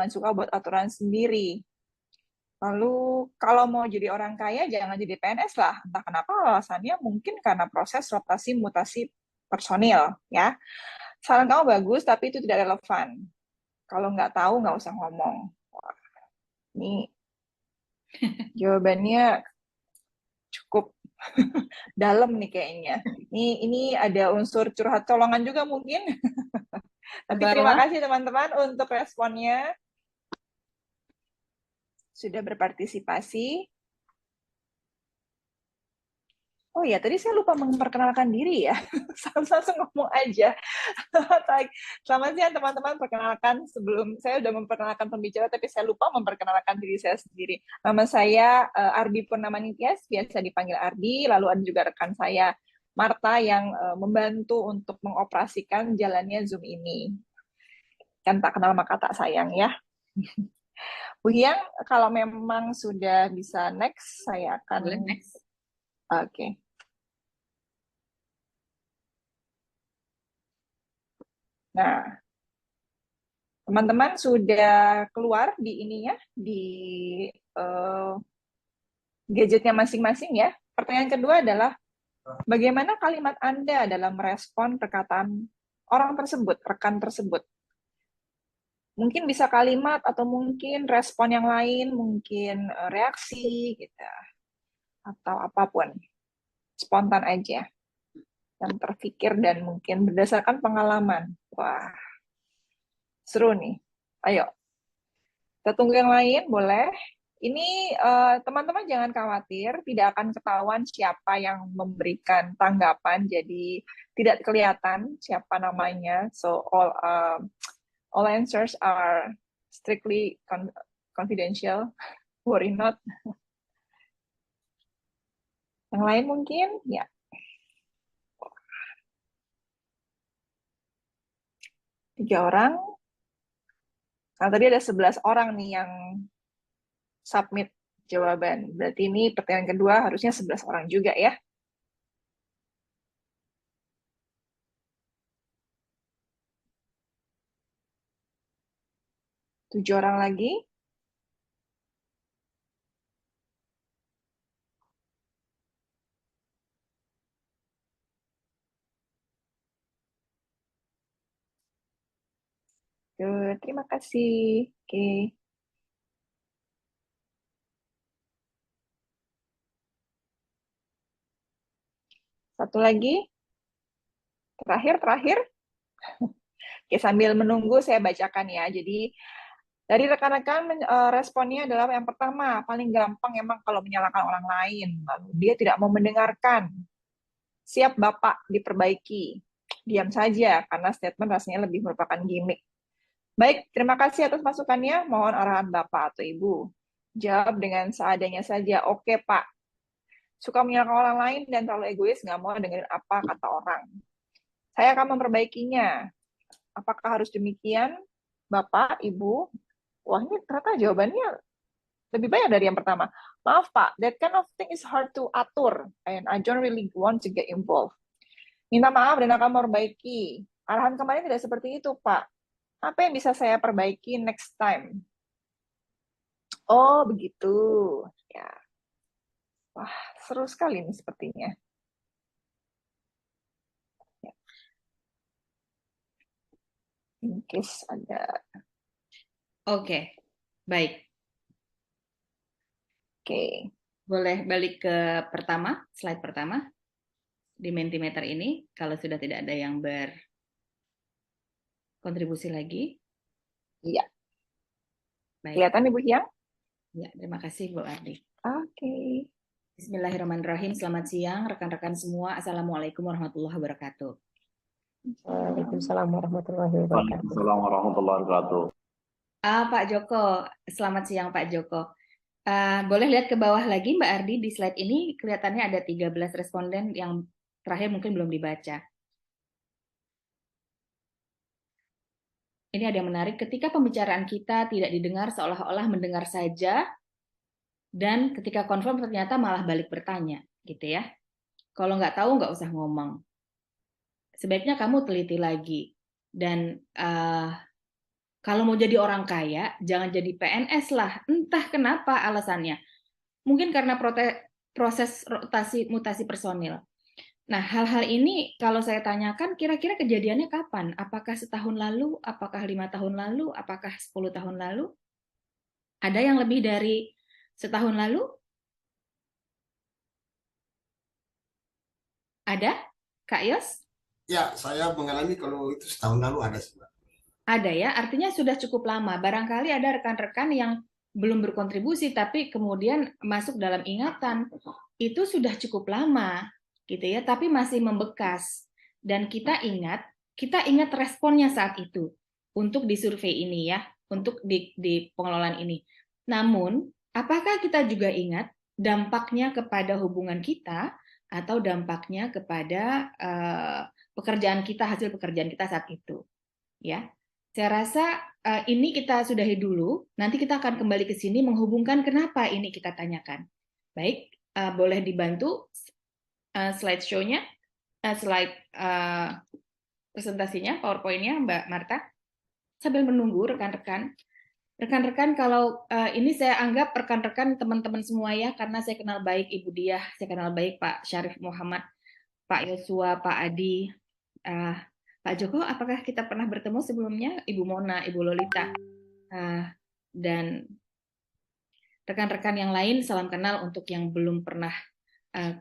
jangan suka buat aturan sendiri. Lalu kalau mau jadi orang kaya jangan jadi PNS lah. Entah kenapa alasannya mungkin karena proses rotasi mutasi personil ya. Saran kamu bagus tapi itu tidak relevan. Kalau nggak tahu nggak usah ngomong. Wah, ini jawabannya cukup dalam nih kayaknya. Ini ada unsur curhat colongan juga mungkin. Tapi terima Bawah. kasih teman-teman untuk responnya. Sudah berpartisipasi. Oh ya, tadi saya lupa memperkenalkan diri ya. Langsung ngomong aja. Selamat siang teman-teman, perkenalkan sebelum saya sudah memperkenalkan pembicara, tapi saya lupa memperkenalkan diri saya sendiri. Nama saya Ardi Purnama Nityas, biasa dipanggil Ardi, lalu ada juga rekan saya Marta yang membantu untuk mengoperasikan jalannya Zoom ini. Kan tak kenal maka tak sayang ya. Bu Hyang, kalau memang sudah bisa next, saya akan... Boleh next. Oke. Nah, teman-teman sudah keluar di ininya, di gadgetnya masing-masing ya. Pertanyaan kedua adalah, bagaimana kalimat Anda dalam merespon perkataan orang tersebut, rekan tersebut? Mungkin bisa kalimat atau mungkin respon yang lain, mungkin reaksi gitu, atau apapun. Spontan aja. Yang terpikir dan mungkin berdasarkan pengalaman. Wah, seru nih. Ayo, kita tunggu yang lain, boleh? Ini teman-teman jangan khawatir, tidak akan ketahuan siapa yang memberikan tanggapan, jadi tidak kelihatan siapa namanya. So all answers are strictly confidential. Worry not. Yang lain mungkin, ya. Tiga orang. Nah, tadi ada 11 orang nih yang submit jawaban. Berarti ini pertanyaan kedua harusnya 11 orang juga ya. 7 orang lagi. Good, terima kasih. Oke. Satu lagi. Terakhir. Oke, sambil menunggu saya bacakan ya. Jadi dari rekan-rekan responnya adalah yang pertama, paling gampang emang kalau menyalahkan orang lain. Lalu dia tidak mau mendengarkan. Siap Bapak, diperbaiki. Diam saja, karena statement rasanya lebih merupakan gimmick. Baik, terima kasih atas masukannya. Mohon arahan Bapak atau Ibu. Jawab dengan seadanya saja. Oke, Pak. Suka menyalahkan orang lain dan terlalu egois, nggak mau dengerin apa kata orang. Saya akan memperbaikinya. Apakah harus demikian, Bapak, Ibu? Wah, ini ternyata jawabannya lebih banyak dari yang pertama. Maaf, Pak, that kind of thing is hard to atur, and I don't really want to get involved. Minta maaf dan akan memperbaiki. Arahan kemarin tidak seperti itu, Pak. Apa yang bisa saya perbaiki next time? Oh, begitu. Ya. Wah, seru sekali nih sepertinya. Ya. In case ada. Oke, baik. Oke. Boleh balik ke pertama, slide pertama. Di Mentimeter ini, kalau sudah tidak ada yang berkontribusi lagi. Iya. Baik. Kelihatan Ibu Hyang? Ya, terima kasih Bu Ardi. Oke. Bismillahirrahmanirrahim. Selamat siang rekan-rekan semua. Assalamualaikum warahmatullahi wabarakatuh. Waalaikumsalam warahmatullahi wabarakatuh. Waalaikumsalam warahmatullahi wabarakatuh. Pak Joko, selamat siang Pak Joko. Boleh lihat ke bawah lagi Mbak Ardi, di slide ini kelihatannya ada 13 responden yang terakhir mungkin belum dibaca. Ini ada yang menarik, ketika pembicaraan kita tidak didengar seolah-olah mendengar saja, dan ketika konfirm ternyata malah balik bertanya, gitu ya. Kalau nggak tahu nggak usah ngomong. Sebaiknya kamu teliti lagi. Dan Kalau mau jadi orang kaya, jangan jadi PNS lah. Entah kenapa alasannya. Mungkin karena proses rotasi mutasi personil. Nah, hal-hal ini kalau saya tanyakan, kira-kira kejadiannya kapan? Apakah setahun lalu? Apakah 5 tahun lalu? Apakah 10 tahun lalu? Ada yang lebih dari setahun lalu? Ada? Kak Yos? Ya, saya mengalami kalau itu setahun lalu ada sih, Mbak. Ada ya, artinya sudah cukup lama. Barangkali ada rekan-rekan yang belum berkontribusi, tapi kemudian masuk dalam ingatan. Itu sudah cukup lama, gitu ya, tapi masih membekas. Dan kita ingat responnya saat itu untuk di survei ini ya, untuk di pengelolaan ini. Namun, apakah kita juga ingat dampaknya kepada hubungan kita atau dampaknya kepada pekerjaan kita, hasil pekerjaan kita saat itu, ya? Saya rasa ini kita sudahi dulu, nanti kita akan kembali ke sini menghubungkan kenapa ini kita tanyakan. Baik, boleh dibantu slideshow-nya, slide presentasinya, PowerPoint-nya, Mbak Marta. Sambil menunggu rekan-rekan. Rekan-rekan, kalau ini saya anggap rekan-rekan teman-teman semua ya, karena saya kenal baik Ibu Diah, saya kenal baik Pak Syarif Muhammad, Pak Yosua, Pak Adi, Pak Joko, apakah kita pernah bertemu sebelumnya? Ibu Mona, Ibu Lolita, dan rekan-rekan yang lain, salam kenal untuk yang belum pernah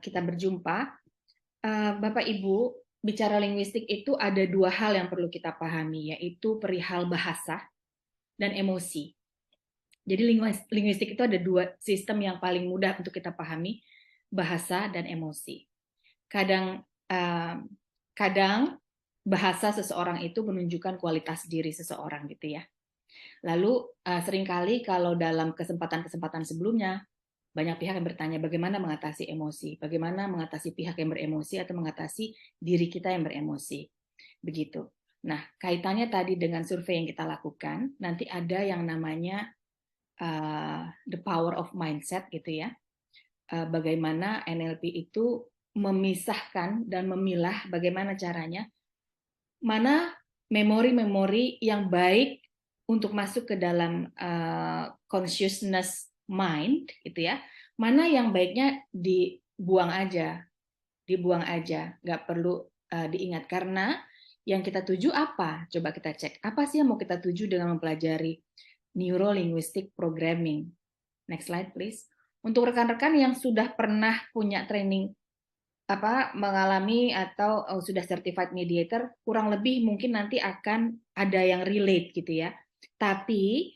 kita berjumpa. Bapak Ibu, bicara linguistik itu ada dua hal yang perlu kita pahami, yaitu perihal bahasa dan emosi. Jadi linguistik itu ada dua sistem yang paling mudah untuk kita pahami, bahasa dan emosi. Kadang bahasa seseorang itu menunjukkan kualitas diri seseorang gitu ya. Lalu seringkali kalau dalam kesempatan-kesempatan sebelumnya banyak pihak yang bertanya bagaimana mengatasi emosi, bagaimana mengatasi pihak yang beremosi atau mengatasi diri kita yang beremosi. Begitu. Nah, kaitannya tadi dengan survei yang kita lakukan, nanti ada yang namanya the power of mindset gitu ya. Bagaimana NLP itu memisahkan dan memilah bagaimana caranya mana memori-memori yang baik untuk masuk ke dalam consciousness mind gitu ya, mana yang baiknya dibuang aja, nggak perlu diingat, karena yang kita tuju apa? Coba kita cek, apa sih yang mau kita tuju dengan mempelajari neuro-linguistic programming? Next slide please. Untuk rekan-rekan yang sudah pernah punya training mengalami atau sudah certified mediator, kurang lebih mungkin nanti akan ada yang relate gitu ya. Tapi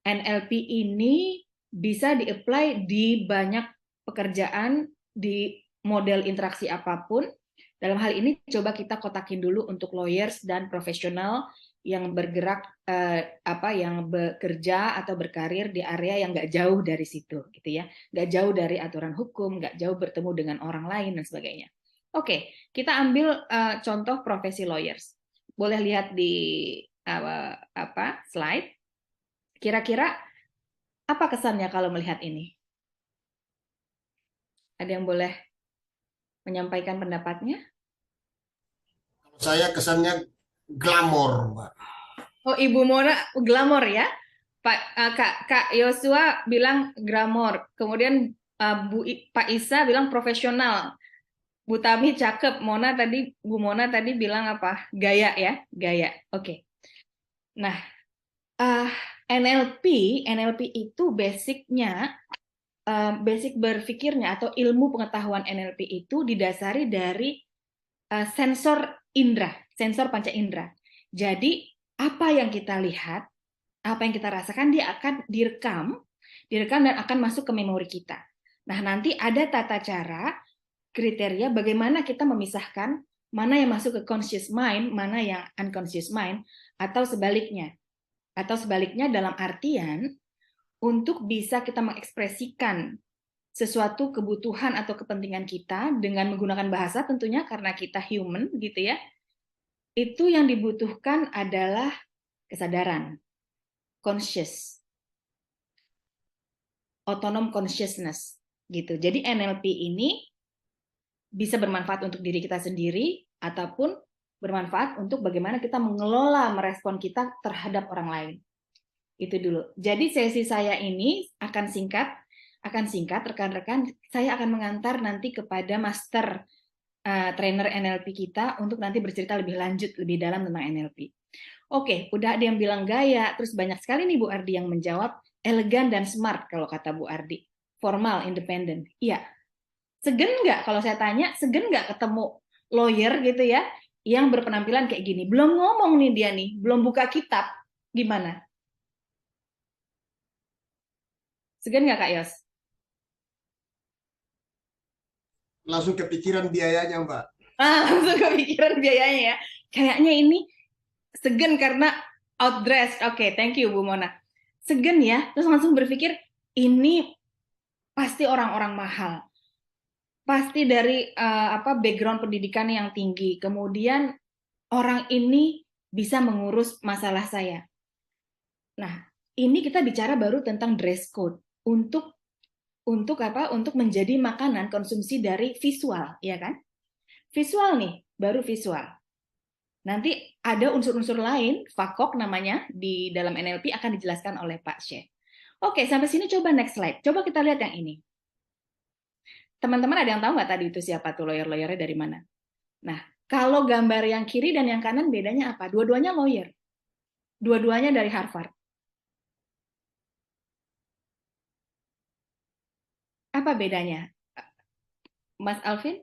NLP ini bisa di-apply di banyak pekerjaan, di model interaksi apapun. Dalam hal ini coba kita kotakin dulu untuk lawyers dan profesional yang bergerak yang bekerja atau berkarir di area yang nggak jauh dari situ gitu ya, nggak jauh dari aturan hukum, nggak jauh bertemu dengan orang lain dan sebagainya. Oke, kita ambil contoh profesi lawyers. Boleh lihat di slide. Kira-kira apa kesannya kalau melihat ini? Ada yang boleh menyampaikan pendapatnya? Saya kesannya glamor, Mbak. Oh, Ibu Mona glamor ya? Kak Yosua bilang glamor. Kemudian Pak Isa bilang profesional. Bu Tami cakep. Bu Mona tadi bilang apa? Gaya ya, gaya. Oke. Nah, NLP itu basicnya, basic berpikirnya atau ilmu pengetahuan NLP itu didasari dari sensor indera, sensor panca indera. Jadi apa yang kita lihat, apa yang kita rasakan, dia akan direkam dan akan masuk ke memori kita. Nah, nanti ada tata cara, kriteria bagaimana kita memisahkan mana yang masuk ke conscious mind, mana yang unconscious mind, atau sebaliknya. Atau sebaliknya dalam artian, untuk bisa kita mengekspresikan sesuatu kebutuhan atau kepentingan kita dengan menggunakan bahasa tentunya karena kita human gitu ya, itu yang dibutuhkan adalah kesadaran, conscious, autonom consciousness gitu. Jadi NLP ini bisa bermanfaat untuk diri kita sendiri ataupun bermanfaat untuk bagaimana kita mengelola merespon kita terhadap orang lain. Itu dulu. Jadi sesi saya ini akan singkat rekan-rekan. Saya akan mengantar nanti kepada master trainer NLP kita untuk nanti bercerita lebih lanjut, lebih dalam tentang NLP. Oke, udah ada yang bilang gaya, terus banyak sekali nih Bu Ardi yang menjawab elegan dan smart kalau kata Bu Ardi. Formal, independen. Iya. Segen nggak kalau saya tanya, segen nggak ketemu lawyer gitu ya, yang berpenampilan kayak gini. Belum ngomong nih dia nih, belum buka kitab. Gimana? Segan nggak Kak Yos? Langsung kepikiran biayanya, Mbak. Langsung kepikiran biayanya ya. Kayaknya ini segan karena outdressed. Oke, thank you Bu Mona. Segan ya, terus langsung berpikir ini pasti orang-orang mahal. Pasti dari background pendidikan yang tinggi. Kemudian orang ini bisa mengurus masalah saya. Nah, ini kita bicara baru tentang dress code untuk menjadi makanan konsumsi dari visual, ya kan? Visual nih, baru visual. Nanti ada unsur-unsur lain, FAKOK namanya, di dalam NLP akan dijelaskan oleh Pak Syekh. Oke, sampai sini coba next slide. Coba kita lihat yang ini. Teman-teman ada yang tahu nggak tadi itu siapa tuh lawyer-lawyernya dari mana? Nah, kalau gambar yang kiri dan yang kanan bedanya apa? Dua-duanya lawyer. Dua-duanya dari Harvard. Apa bedanya? Mas Alvin?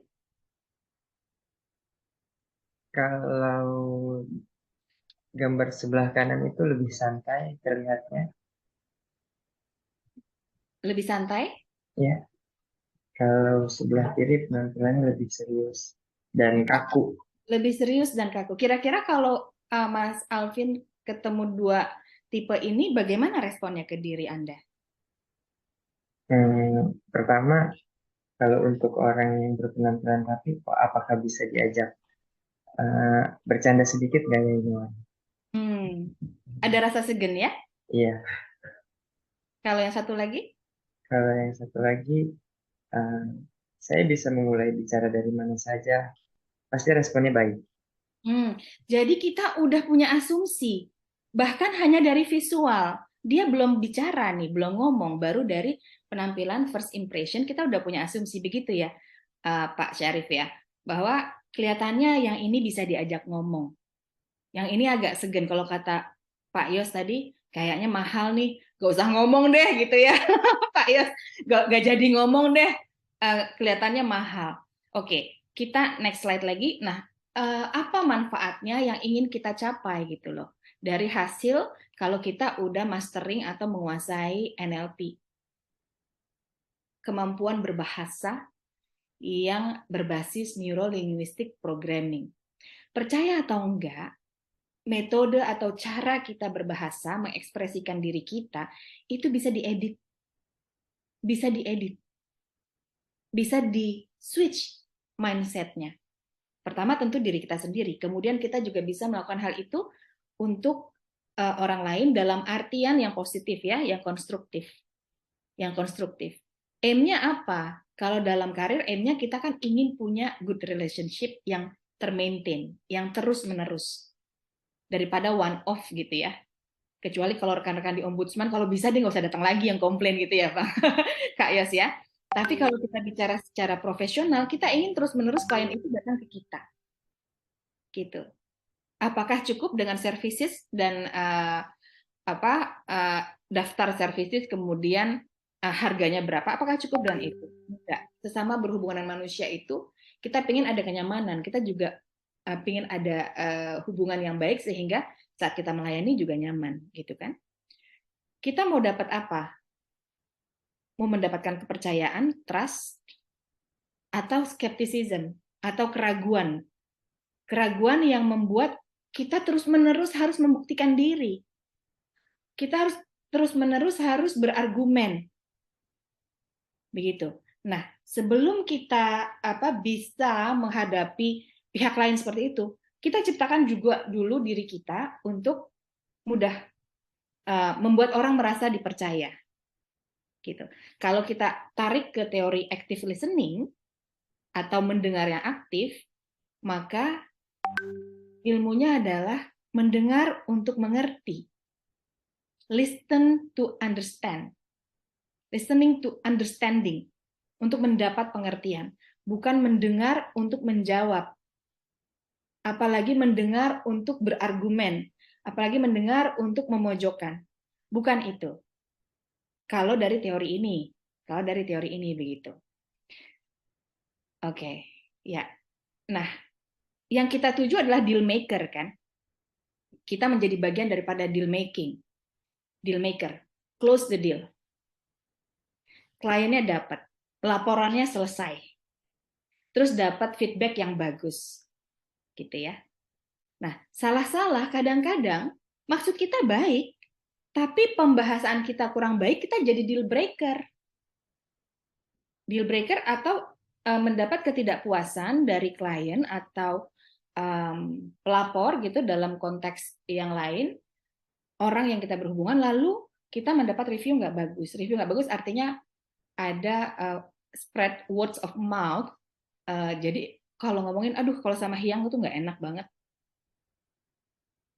Kalau gambar sebelah kanan itu lebih santai terlihatnya, Lebih santai? ya. Kalau sebelah kiri penampilannya lebih serius dan kaku. Lebih serius dan kaku. Kira-kira kalau Mas Alvin ketemu dua tipe ini, bagaimana responnya ke diri Anda? Pertama, kalau untuk orang yang berpenampilan rapi, apakah bisa diajak bercanda sedikit nggak ya ini? Ada rasa segan ya? Iya. Kalau yang satu lagi? Kalau yang satu lagi, saya bisa memulai bicara dari mana saja, pasti responnya baik. Jadi kita udah punya asumsi, bahkan hanya dari visual. Dia belum bicara nih, belum ngomong, baru dari penampilan first impression kita udah punya asumsi begitu ya, Pak Syarif ya, bahwa kelihatannya yang ini bisa diajak ngomong. Yang ini agak segan kalau kata Pak Yos tadi, kayaknya mahal nih, gak usah ngomong deh gitu ya, Pak Yos, gak jadi ngomong deh, kelihatannya mahal. Oke, kita next slide lagi. Nah, apa manfaatnya yang ingin kita capai gitu loh dari hasil kalau kita udah mastering atau menguasai NLP? Kemampuan berbahasa yang berbasis Neuro Linguistic Programming. Percaya atau enggak, metode atau cara kita berbahasa, mengekspresikan diri kita, itu bisa diedit. Bisa diedit. Bisa di-switch mindset-nya. Pertama tentu diri kita sendiri, kemudian kita juga bisa melakukan hal itu untuk orang lain dalam artian yang positif ya, yang konstruktif. Yang konstruktif. Aim-nya apa? Kalau dalam karir, aim-nya kita kan ingin punya good relationship yang termaintain, yang terus-menerus. Daripada one off gitu ya. Kecuali kalau rekan-rekan di ombudsman, kalau bisa dia nggak usah datang lagi yang komplain gitu ya Pak Kak Yos ya. Tapi kalau kita bicara secara profesional, kita ingin terus-menerus klien itu datang ke kita. Gitu. Apakah cukup dengan services dan daftar services kemudian harganya berapa? Apakah cukup dengan itu? Tidak. Sesama berhubungan dengan manusia itu, kita ingin ada kenyamanan, kita juga ingin ada hubungan yang baik sehingga saat kita melayani juga nyaman, gitu kan? Kita mau dapat apa? Mau mendapatkan kepercayaan, trust, atau skepticism, atau keraguan. Keraguan yang membuat kita terus-menerus harus membuktikan diri. Kita harus terus-menerus harus berargumen. Begitu. Nah, sebelum kita bisa menghadapi pihak lain seperti itu, kita ciptakan juga dulu diri kita untuk mudah membuat orang merasa dipercaya. Gitu. Kalau kita tarik ke teori active listening atau mendengar yang aktif, maka Ilmunya adalah mendengar untuk mengerti. Listen to understand. Listening to understanding. Untuk mendapat pengertian. Bukan mendengar untuk menjawab. Apalagi mendengar untuk berargumen. Apalagi mendengar untuk memojokkan. Bukan itu. Kalau dari teori ini. Kalau dari teori ini begitu. Oke. Ya. Nah, yang kita tuju adalah deal maker kan? Kita menjadi bagian daripada deal making. Deal maker. Close the deal. Kliennya dapat, laporannya selesai. Terus dapat feedback yang bagus. Gitu ya. Nah, salah-salah kadang-kadang maksud kita baik, tapi pembahasan kita kurang baik, kita jadi deal breaker. Deal breaker atau mendapat ketidakpuasan dari klien atau pelapor gitu dalam konteks yang lain, orang yang kita berhubungan, lalu kita mendapat review nggak bagus. Review nggak bagus artinya ada spread words of mouth. Jadi kalau ngomongin, aduh kalau sama Hyang itu nggak enak banget.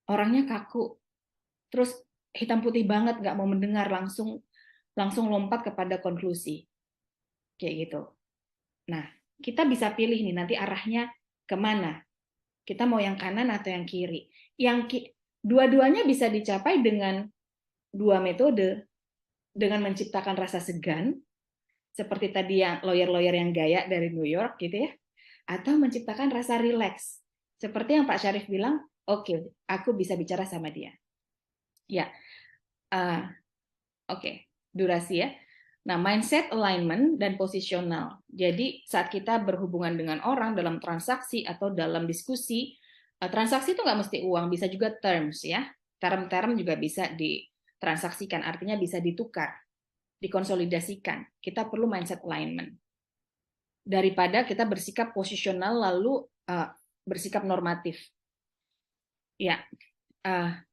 Orangnya kaku, terus hitam putih banget, nggak mau mendengar, langsung lompat kepada konklusi. Kayak gitu. Nah, kita bisa pilih nih nanti arahnya kemana. Kita mau yang kanan atau yang kiri. Dua-duanya bisa dicapai dengan dua metode. Dengan menciptakan rasa segan, seperti tadi yang lawyer-lawyer yang gaya dari New York gitu ya, atau menciptakan rasa rileks. Seperti yang Pak Syarif bilang, oke, aku bisa bicara sama dia. Ya, oke, durasi ya. Nah, mindset, alignment, dan posisional. Jadi, saat kita berhubungan dengan orang dalam transaksi atau dalam diskusi, transaksi itu nggak mesti uang, bisa juga terms ya. Term-term juga bisa ditransaksikan, artinya bisa ditukar, dikonsolidasikan. Kita perlu mindset alignment. Daripada kita bersikap posisional lalu bersikap normatif. Ya,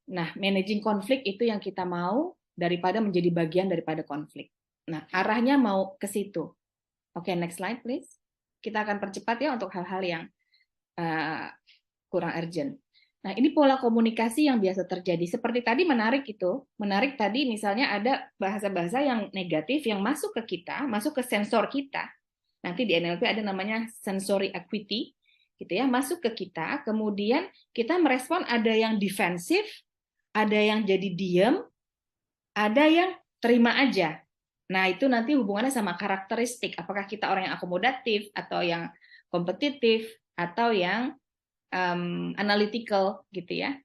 nah, managing konflik itu yang kita mau daripada menjadi bagian daripada konflik. Nah, arahnya mau ke situ. Oke, next slide please. Kita akan percepat ya untuk hal-hal yang kurang urgent. Nah, ini pola komunikasi yang biasa terjadi. Seperti tadi menarik itu. Menarik tadi misalnya ada bahasa-bahasa yang negatif yang masuk ke kita, masuk ke sensor kita. Nanti di NLP ada namanya sensory acuity, gitu ya, masuk ke kita, kemudian kita merespon ada yang defensif, ada yang jadi diam, ada yang terima aja. Nah, itu nanti hubungannya sama karakteristik. Apakah kita orang yang akomodatif, atau yang kompetitif, atau yang analytical, gitu ya.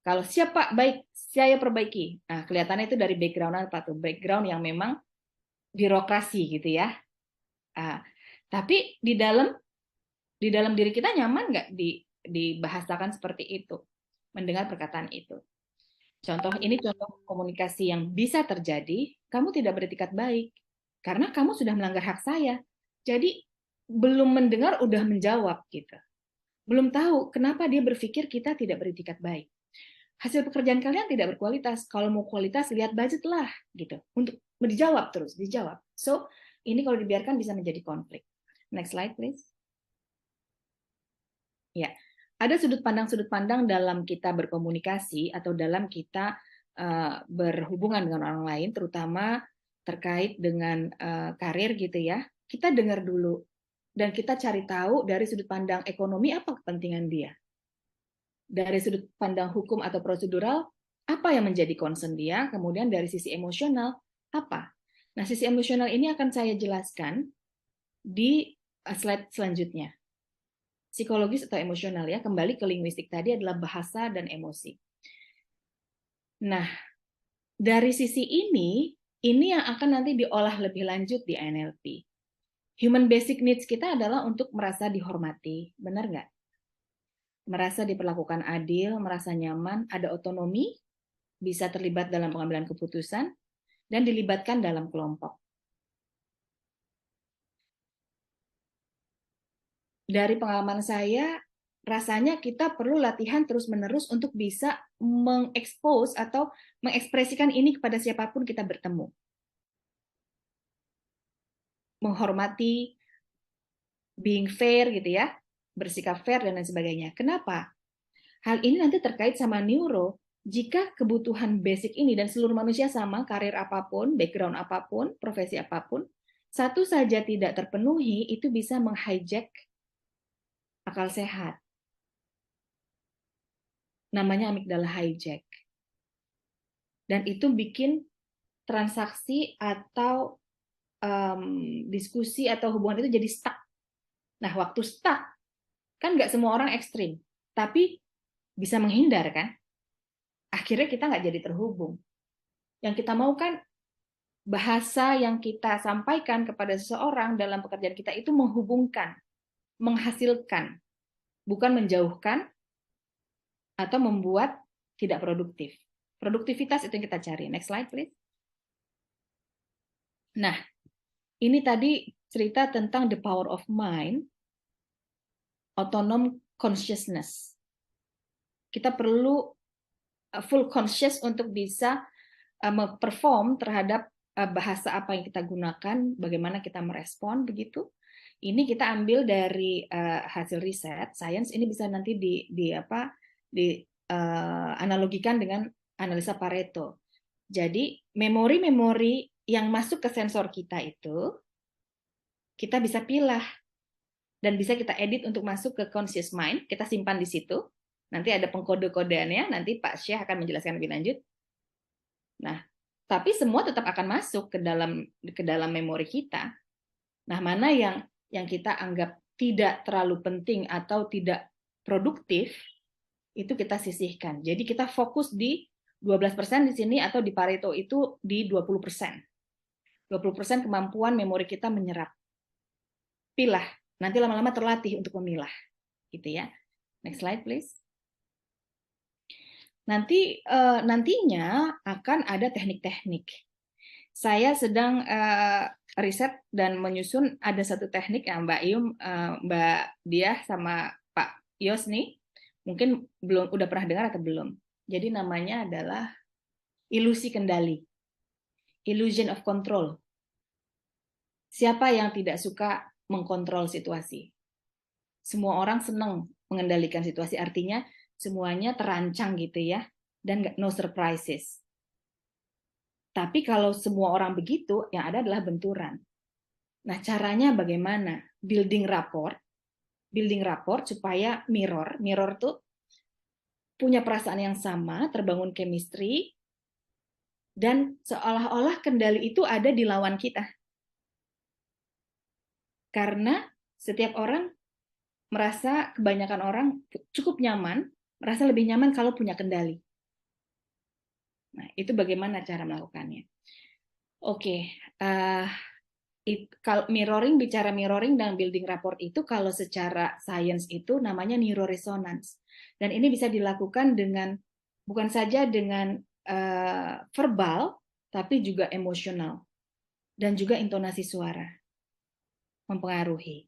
Kalau siap Pak, baik, saya perbaiki. Nah, kelihatannya itu dari background apa tuh? Background yang memang birokrasi, gitu ya. Tapi di dalam diri kita nyaman nggak dibahasakan seperti itu, mendengar perkataan itu. Ini contoh komunikasi yang bisa terjadi, kamu tidak beretikat baik, karena kamu sudah melanggar hak saya. Jadi, belum mendengar, udah menjawab. Gitu. Belum tahu kenapa dia berpikir kita tidak beretikat baik. Hasil pekerjaan kalian tidak berkualitas. Kalau mau kualitas, lihat budget lah. Gitu. Untuk dijawab terus, dijawab. So, ini kalau dibiarkan bisa menjadi konflik. Next slide, please. Ya. Ada sudut pandang dalam kita berkomunikasi atau dalam kita berhubungan dengan orang lain, terutama terkait dengan karir gitu ya. Kita dengar dulu dan kita cari tahu dari sudut pandang ekonomi apa kepentingan dia. Dari sudut pandang hukum atau prosedural apa yang menjadi concern dia, kemudian dari sisi emosional apa. Nah, sisi emosional ini akan saya jelaskan di slide selanjutnya. Psikologis atau emosional ya, kembali ke linguistik tadi adalah bahasa dan emosi. Nah, dari sisi ini yang akan nanti diolah lebih lanjut di NLP. Human basic needs kita adalah untuk merasa dihormati, benar nggak? Merasa diperlakukan adil, merasa nyaman, ada otonomi, bisa terlibat dalam pengambilan keputusan, dan dilibatkan dalam kelompok. Dari pengalaman saya, rasanya kita perlu latihan terus-menerus untuk bisa mengekspos atau mengekspresikan ini kepada siapapun kita bertemu. Menghormati, being fair gitu ya, bersikap fair dan lain sebagainya. Kenapa? Hal ini nanti terkait sama neuro. Jika kebutuhan basic ini dan seluruh manusia sama, karir apapun, background apapun, profesi apapun, satu saja tidak terpenuhi, itu bisa menghijack akal sehat. Namanya amigdala hijack. Dan itu bikin transaksi atau diskusi atau hubungan itu jadi stuck. Nah, waktu stuck, kan nggak semua orang ekstrim, tapi bisa menghindar kan? Akhirnya kita nggak jadi terhubung. Yang kita mau kan bahasa yang kita sampaikan kepada seseorang dalam pekerjaan kita itu menghubungkan, menghasilkan, bukan menjauhkan atau membuat tidak produktif. Produktivitas itu yang kita cari. Next slide, please. Nah, ini tadi cerita tentang the power of mind, autonom consciousness. Kita perlu full conscious untuk bisa perform terhadap bahasa apa yang kita gunakan, bagaimana kita merespon, begitu. Ini kita ambil dari hasil riset, sains ini bisa nanti analogikan dengan analisa Pareto. Jadi memori-memori yang masuk ke sensor kita itu, kita bisa pilah dan bisa kita edit untuk masuk ke conscious mind, kita simpan di situ. Nanti ada pengkode-kodeannya, nanti Pak Syekh akan menjelaskan lebih lanjut. Nah, tapi semua tetap akan masuk ke dalam memori kita. Nah, mana yang kita anggap tidak terlalu penting atau tidak produktif, itu kita sisihkan. Jadi kita fokus di 12% di sini atau di Pareto itu di 20%. 20% kemampuan memori kita menyerap. Pilah, nanti lama-lama terlatih untuk memilah. Gitu ya. Next slide, please. Nantinya akan ada teknik-teknik. Saya sedang riset dan menyusun ada satu teknik ya Mbak Ium, Mbak Diah sama Pak Yos nih, mungkin udah pernah dengar atau belum. Jadi namanya adalah ilusi kendali, illusion of control. Siapa yang tidak suka mengkontrol situasi? Semua orang senang mengendalikan situasi, artinya semuanya terancang gitu ya, dan no surprises. Tapi kalau semua orang begitu, yang ada adalah benturan. Nah, caranya bagaimana? Building rapport supaya mirror tuh punya perasaan yang sama, terbangun chemistry, dan seolah-olah kendali itu ada di lawan kita. Karena setiap orang merasa, kebanyakan orang cukup nyaman, merasa lebih nyaman kalau punya kendali. Nah, itu bagaimana cara melakukannya? Oke, kalau bicara mirroring dan building rapport itu kalau secara sains itu namanya neuroresonance. Dan ini bisa dilakukan dengan bukan saja dengan verbal, tapi juga emosional dan juga intonasi suara mempengaruhi.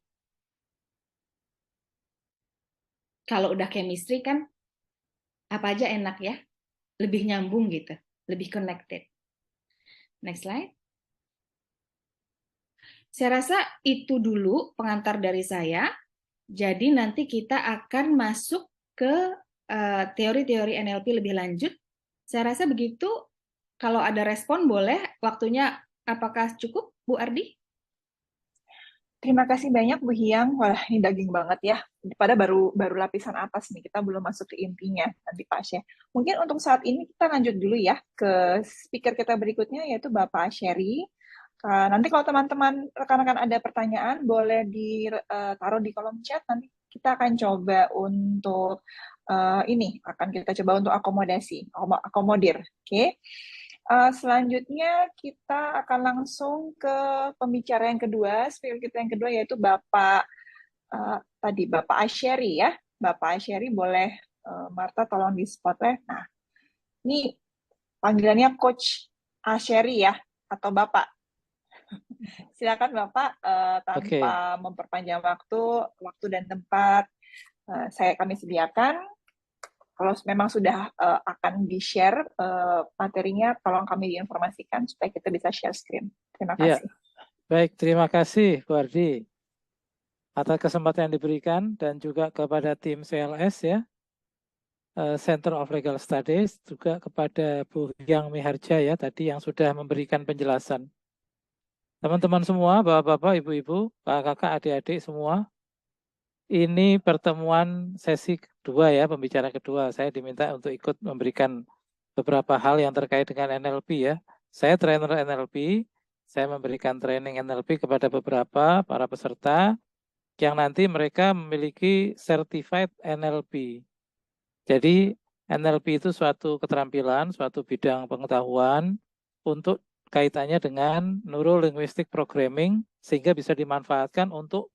Kalau udah chemistry kan apa aja enak ya, lebih nyambung gitu, lebih connected. Next slide. Saya rasa itu dulu pengantar dari saya. Jadi nanti kita akan masuk ke teori-teori NLP lebih lanjut. Saya rasa begitu. Kalau ada respon boleh. Waktunya apakah cukup, Bu Ardi? Terima kasih banyak Bu Hiang. Wah, ini daging banget ya. Pada baru lapisan atas nih, kita belum masuk ke intinya nanti Pak Syekh. Mungkin untuk saat ini kita lanjut dulu ya ke speaker kita berikutnya, yaitu Bapak Sherry. Nanti kalau teman-teman rekan-rekan ada pertanyaan, boleh ditaruh di kolom chat. Nanti kita akan coba untuk akan kita coba untuk akomodir. Oke. Selanjutnya kita akan langsung ke pembicara yang kedua, speaker kita yang kedua yaitu Bapak Asyeri ya. Bapak Asyeri boleh Marta tolong di spotlight. Nah, ini panggilannya Coach Asyeri ya atau Bapak. Silakan Bapak tanpa memperpanjang waktu dan tempat kami sediakan. Kalau memang sudah akan di-share materinya, tolong kami diinformasikan supaya kita bisa share screen. Terima kasih. Ya, baik, terima kasih Bu Ardi atas kesempatan yang diberikan dan juga kepada tim CLS ya. Center of Legal Studies, juga kepada Bu Hyang Miharja ya tadi yang sudah memberikan penjelasan. Teman-teman semua, bapak-bapak, ibu-ibu, kakak-kakak, adik-adik semua, ini pertemuan sesi kedua ya, pembicara kedua. Saya diminta untuk ikut memberikan beberapa hal yang terkait dengan NLP ya. Saya trainer NLP, saya memberikan training NLP kepada beberapa para peserta yang nanti mereka memiliki Certified NLP. Jadi NLP itu suatu keterampilan, suatu bidang pengetahuan untuk kaitannya dengan Neuro-Linguistic Programming sehingga bisa dimanfaatkan untuk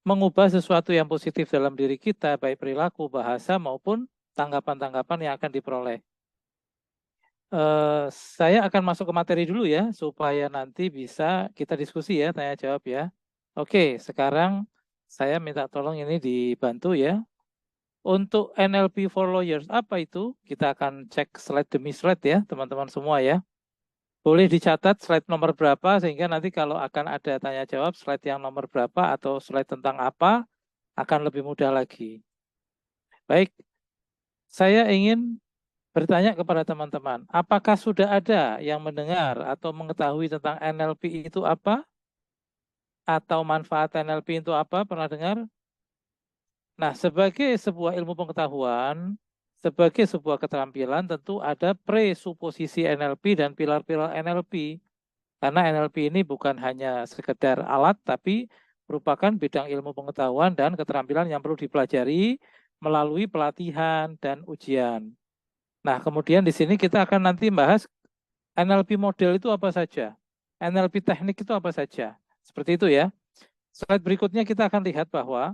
mengubah sesuatu yang positif dalam diri kita, baik perilaku, bahasa, maupun tanggapan-tanggapan yang akan diperoleh. Saya akan masuk ke materi dulu ya, supaya nanti bisa kita diskusi ya, tanya jawab ya. Oke, sekarang saya minta tolong ini dibantu ya. Untuk NLP for Lawyers, apa itu? Kita akan cek slide demi slide ya, teman-teman semua ya. Boleh dicatat slide nomor berapa, sehingga nanti kalau akan ada tanya jawab, slide yang nomor berapa atau slide tentang apa, akan lebih mudah lagi. Baik, saya ingin bertanya kepada teman-teman, apakah sudah ada yang mendengar atau mengetahui tentang NLP itu apa? Atau manfaat NLP itu apa? Pernah dengar? Nah, sebagai sebuah ilmu pengetahuan, sebagai sebuah keterampilan, tentu ada presuposisi NLP dan pilar-pilar NLP. Karena NLP ini bukan hanya sekedar alat, tapi merupakan bidang ilmu pengetahuan dan keterampilan yang perlu dipelajari melalui pelatihan dan ujian. Nah, kemudian di sini kita akan nanti bahas NLP model itu apa saja, NLP teknik itu apa saja. Seperti itu ya. Slide berikutnya kita akan lihat bahwa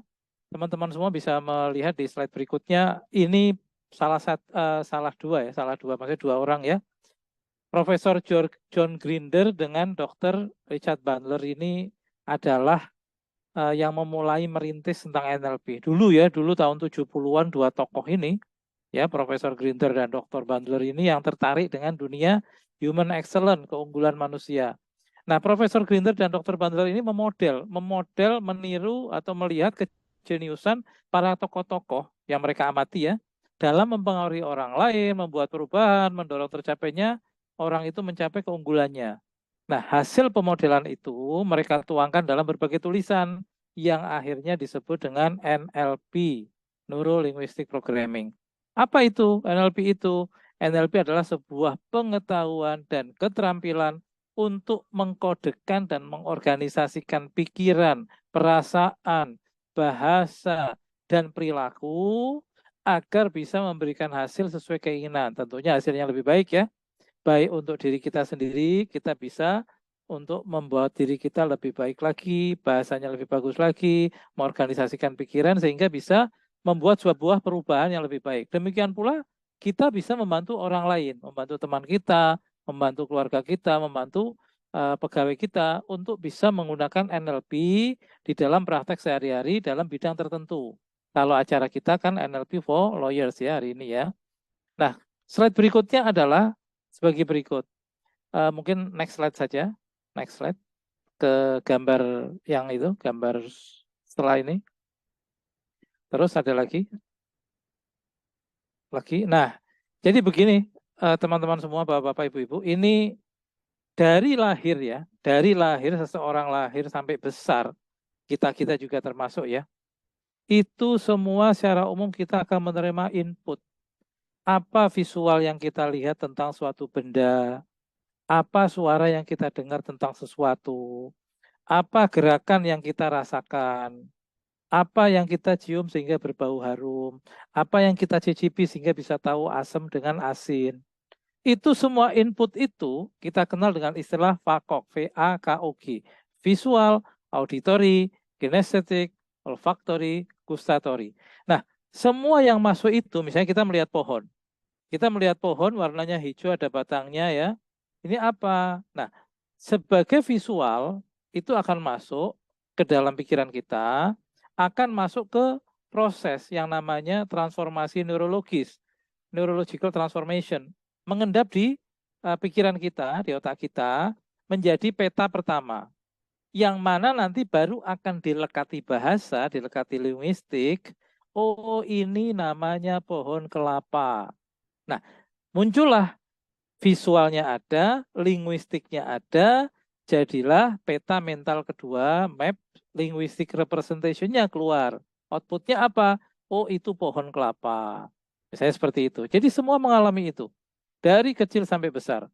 teman-teman semua bisa melihat di slide berikutnya, ini salah dua, maksudnya dua orang ya. Profesor John Grinder dengan Dr. Richard Bandler ini adalah yang memulai merintis tentang NLP. Dulu tahun 70-an dua tokoh ini, ya Profesor Grinder dan Dr. Bandler ini yang tertarik dengan dunia human excellence, keunggulan manusia. Nah, Profesor Grinder dan Dr. Bandler ini memodel, meniru atau melihat kejeniusan para tokoh-tokoh yang mereka amati ya, dalam mempengaruhi orang lain, membuat perubahan, mendorong tercapainya orang itu mencapai keunggulannya. Nah, hasil pemodelan itu mereka tuangkan dalam berbagai tulisan yang akhirnya disebut dengan NLP, Neuro-Linguistic Programming. Apa itu NLP itu? NLP adalah sebuah pengetahuan dan keterampilan untuk mengkodekan dan mengorganisasikan pikiran, perasaan, bahasa, dan perilaku agar bisa memberikan hasil sesuai keinginan. Tentunya hasilnya lebih baik ya. Baik untuk diri kita sendiri, kita bisa untuk membuat diri kita lebih baik lagi, bahasanya lebih bagus lagi, mengorganisasikan pikiran sehingga bisa membuat sebuah perubahan yang lebih baik. Demikian pula kita bisa membantu orang lain, membantu teman kita, membantu keluarga kita, membantu pegawai kita untuk bisa menggunakan NLP di dalam praktek sehari-hari dalam bidang tertentu. Kalau acara kita kan NLP for Lawyers ya hari ini ya. Nah, slide berikutnya adalah sebagai berikut. Mungkin next slide saja. Next slide. Ke gambar yang itu, gambar setelah ini. Terus ada lagi. Nah, jadi begini teman-teman semua, bapak-bapak, ibu-ibu, ini dari lahir ya, dari lahir seseorang lahir sampai besar, kita juga termasuk ya, itu semua secara umum kita akan menerima input. Apa visual yang kita lihat tentang suatu benda, apa suara yang kita dengar tentang sesuatu, apa gerakan yang kita rasakan, apa yang kita cium sehingga berbau harum, apa yang kita cicipi sehingga bisa tahu asam dengan asin. Itu semua input itu kita kenal dengan istilah VAKOG, V-A-K-O-G. Visual, auditory, kinesthetic, olfactory, gustatory. Nah, semua yang masuk itu, misalnya kita melihat pohon. Kita melihat pohon warnanya hijau, ada batangnya ya. Ini apa? Nah, sebagai visual itu akan masuk ke dalam pikiran kita, akan masuk ke proses yang namanya transformasi neurologis, neurological transformation, mengendap di pikiran kita, di otak kita, menjadi peta pertama, yang mana nanti baru akan dilekati bahasa, dilekati linguistik, oh ini namanya pohon kelapa. Nah, muncullah visualnya ada, linguistiknya ada, jadilah peta mental kedua, map linguistic representation-nya keluar. Outputnya apa? Oh itu pohon kelapa. Misalnya seperti itu. Jadi semua mengalami itu. Dari kecil sampai besar.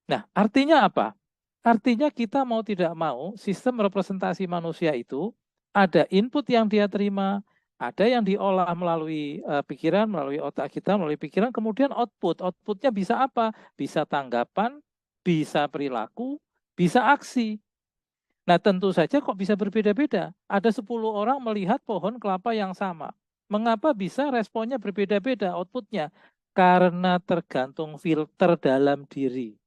Nah, artinya apa? Artinya kita mau tidak mau, sistem representasi manusia itu ada input yang dia terima, ada yang diolah melalui pikiran, melalui otak kita, melalui pikiran, kemudian output. Outputnya bisa apa? Bisa tanggapan, bisa perilaku, bisa aksi. Nah, tentu saja kok bisa berbeda-beda. Ada 10 orang melihat pohon kelapa yang sama. Mengapa bisa responnya berbeda-beda outputnya? Karena tergantung filter dalam diri.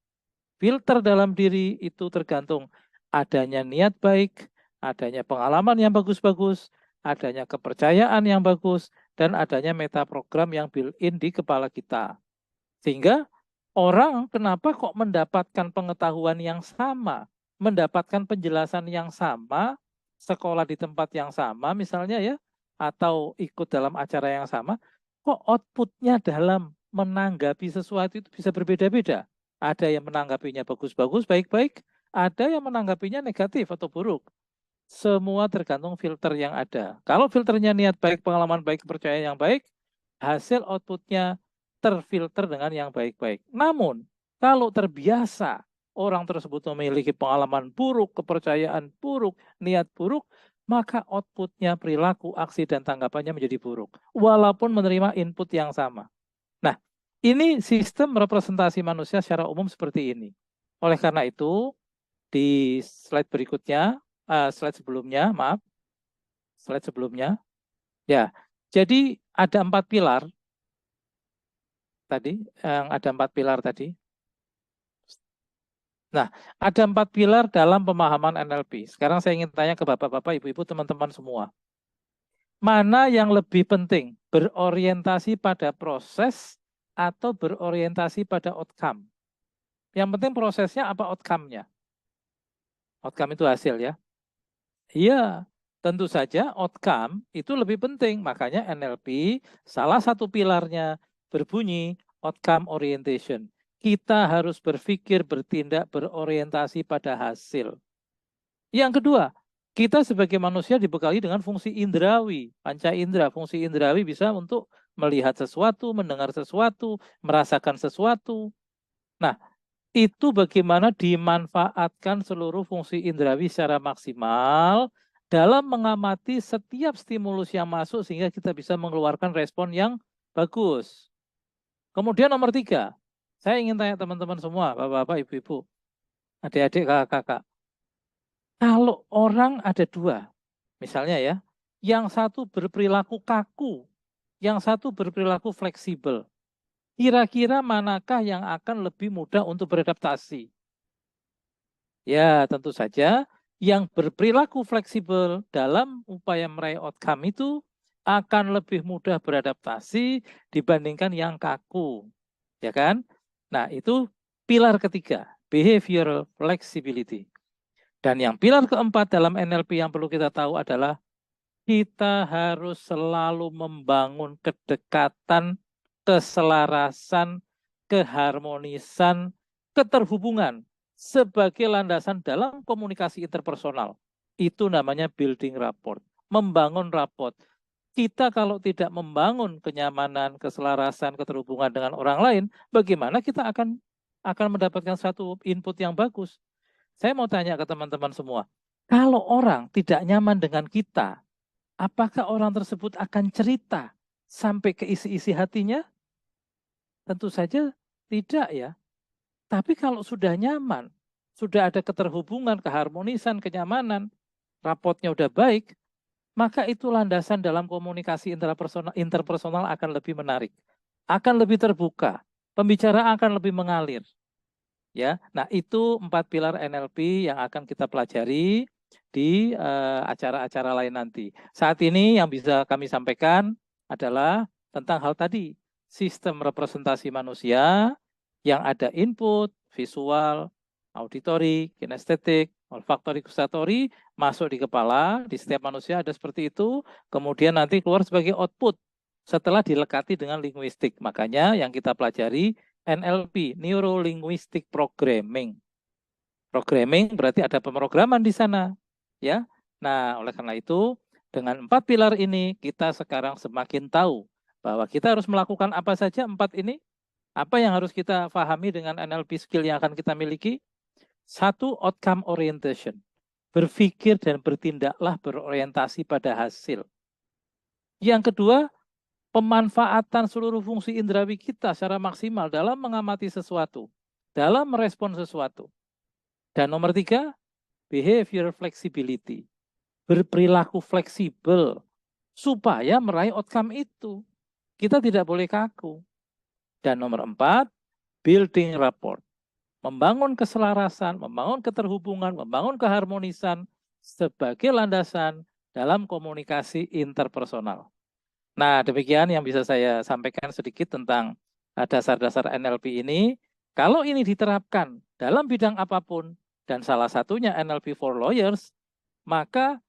Filter dalam diri itu tergantung adanya niat baik, adanya pengalaman yang bagus-bagus, adanya kepercayaan yang bagus, dan adanya metaprogram yang built-in di kepala kita. Sehingga orang kenapa kok mendapatkan pengetahuan yang sama, mendapatkan penjelasan yang sama, sekolah di tempat yang sama misalnya ya, atau ikut dalam acara yang sama, kok outputnya dalam menanggapi sesuatu itu bisa berbeda-beda. Ada yang menanggapinya bagus-bagus, baik-baik, ada yang menanggapinya negatif atau buruk. Semua tergantung filter yang ada. Kalau filternya niat baik, pengalaman baik, kepercayaan yang baik, hasil outputnya terfilter dengan yang baik-baik. Namun, kalau terbiasa orang tersebut memiliki pengalaman buruk, kepercayaan buruk, niat buruk, maka outputnya perilaku, aksi, dan tanggapannya menjadi buruk. Walaupun menerima input yang sama. Nah, ini sistem representasi manusia secara umum seperti ini. Oleh karena itu, di slide berikutnya, slide sebelumnya, maaf, slide sebelumnya, ya, jadi ada 4 pilar tadi, yang ada 4 pilar tadi. Nah, ada 4 pilar dalam pemahaman NLP. Sekarang saya ingin tanya ke bapak-bapak, ibu-ibu, teman-teman semua. Mana yang lebih penting? Berorientasi pada proses atau berorientasi pada outcome? Yang penting prosesnya apa outcome-nya? Outcome itu hasil ya. Iya, tentu saja outcome itu lebih penting. Makanya NLP salah satu pilarnya berbunyi outcome orientation. Kita harus berpikir, bertindak, berorientasi pada hasil. Yang kedua, kita sebagai manusia dibekali dengan fungsi indrawi, panca indera. Fungsi indrawi bisa untuk melihat sesuatu, mendengar sesuatu, merasakan sesuatu. Nah, itu bagaimana dimanfaatkan seluruh fungsi indrawi secara maksimal dalam mengamati setiap stimulus yang masuk sehingga kita bisa mengeluarkan respon yang bagus. Kemudian nomor 3, saya ingin tanya teman-teman semua, bapak-bapak, ibu-ibu, adik-adik, kakak-kakak. Kalau orang ada 2, misalnya ya, yang satu berperilaku kaku, yang satu berperilaku fleksibel. Kira-kira manakah yang akan lebih mudah untuk beradaptasi? Ya, tentu saja yang berperilaku fleksibel dalam upaya meraih outcome itu akan lebih mudah beradaptasi dibandingkan yang kaku. Ya kan? Nah, itu pilar ketiga, behavioral flexibility. Dan yang pilar keempat dalam NLP yang perlu kita tahu adalah kita harus selalu membangun kedekatan, keselarasan, keharmonisan, keterhubungan sebagai landasan dalam komunikasi interpersonal. Itu namanya building rapport, membangun rapport. Kita kalau tidak membangun kenyamanan, keselarasan, keterhubungan dengan orang lain, bagaimana kita akan mendapatkan satu input yang bagus? Saya mau tanya ke teman-teman semua, kalau orang tidak nyaman dengan kita, apakah orang tersebut akan cerita sampai ke isi-isi hatinya? Tentu saja tidak ya. Tapi kalau sudah nyaman, sudah ada keterhubungan, keharmonisan, kenyamanan, rapotnya udah baik, maka itu landasan dalam komunikasi interpersonal akan lebih menarik, akan lebih terbuka, pembicaraan akan lebih mengalir. Ya, nah itu 4 pilar NLP yang akan kita pelajari di acara-acara lain nanti. Saat ini yang bisa kami sampaikan adalah tentang hal tadi, sistem representasi manusia yang ada input, visual, auditory, kinestetik, Olfaktori gustatori masuk di kepala, di setiap manusia ada seperti itu, kemudian nanti keluar sebagai output setelah dilekati dengan linguistik. Makanya yang kita pelajari NLP, Neuro Linguistic Programming. Programming berarti ada pemrograman di sana, ya. Nah, oleh karena itu dengan 4 pilar ini kita sekarang semakin tahu bahwa kita harus melakukan apa saja 4 ini. Apa yang harus kita pahami dengan NLP skill yang akan kita miliki? 1, outcome orientation. Berpikir dan bertindaklah berorientasi pada hasil. Yang kedua, pemanfaatan seluruh fungsi indrawi kita secara maksimal dalam mengamati sesuatu, dalam merespon sesuatu. Dan nomor 3, behavior flexibility. Berperilaku fleksibel supaya meraih outcome itu. Kita tidak boleh kaku. Dan nomor 4, building rapport. Membangun keselarasan, membangun keterhubungan, membangun keharmonisan sebagai landasan dalam komunikasi interpersonal. Nah, demikian yang bisa saya sampaikan sedikit tentang dasar-dasar NLP ini. Kalau ini diterapkan dalam bidang apapun, dan salah satunya NLP for Lawyers, maka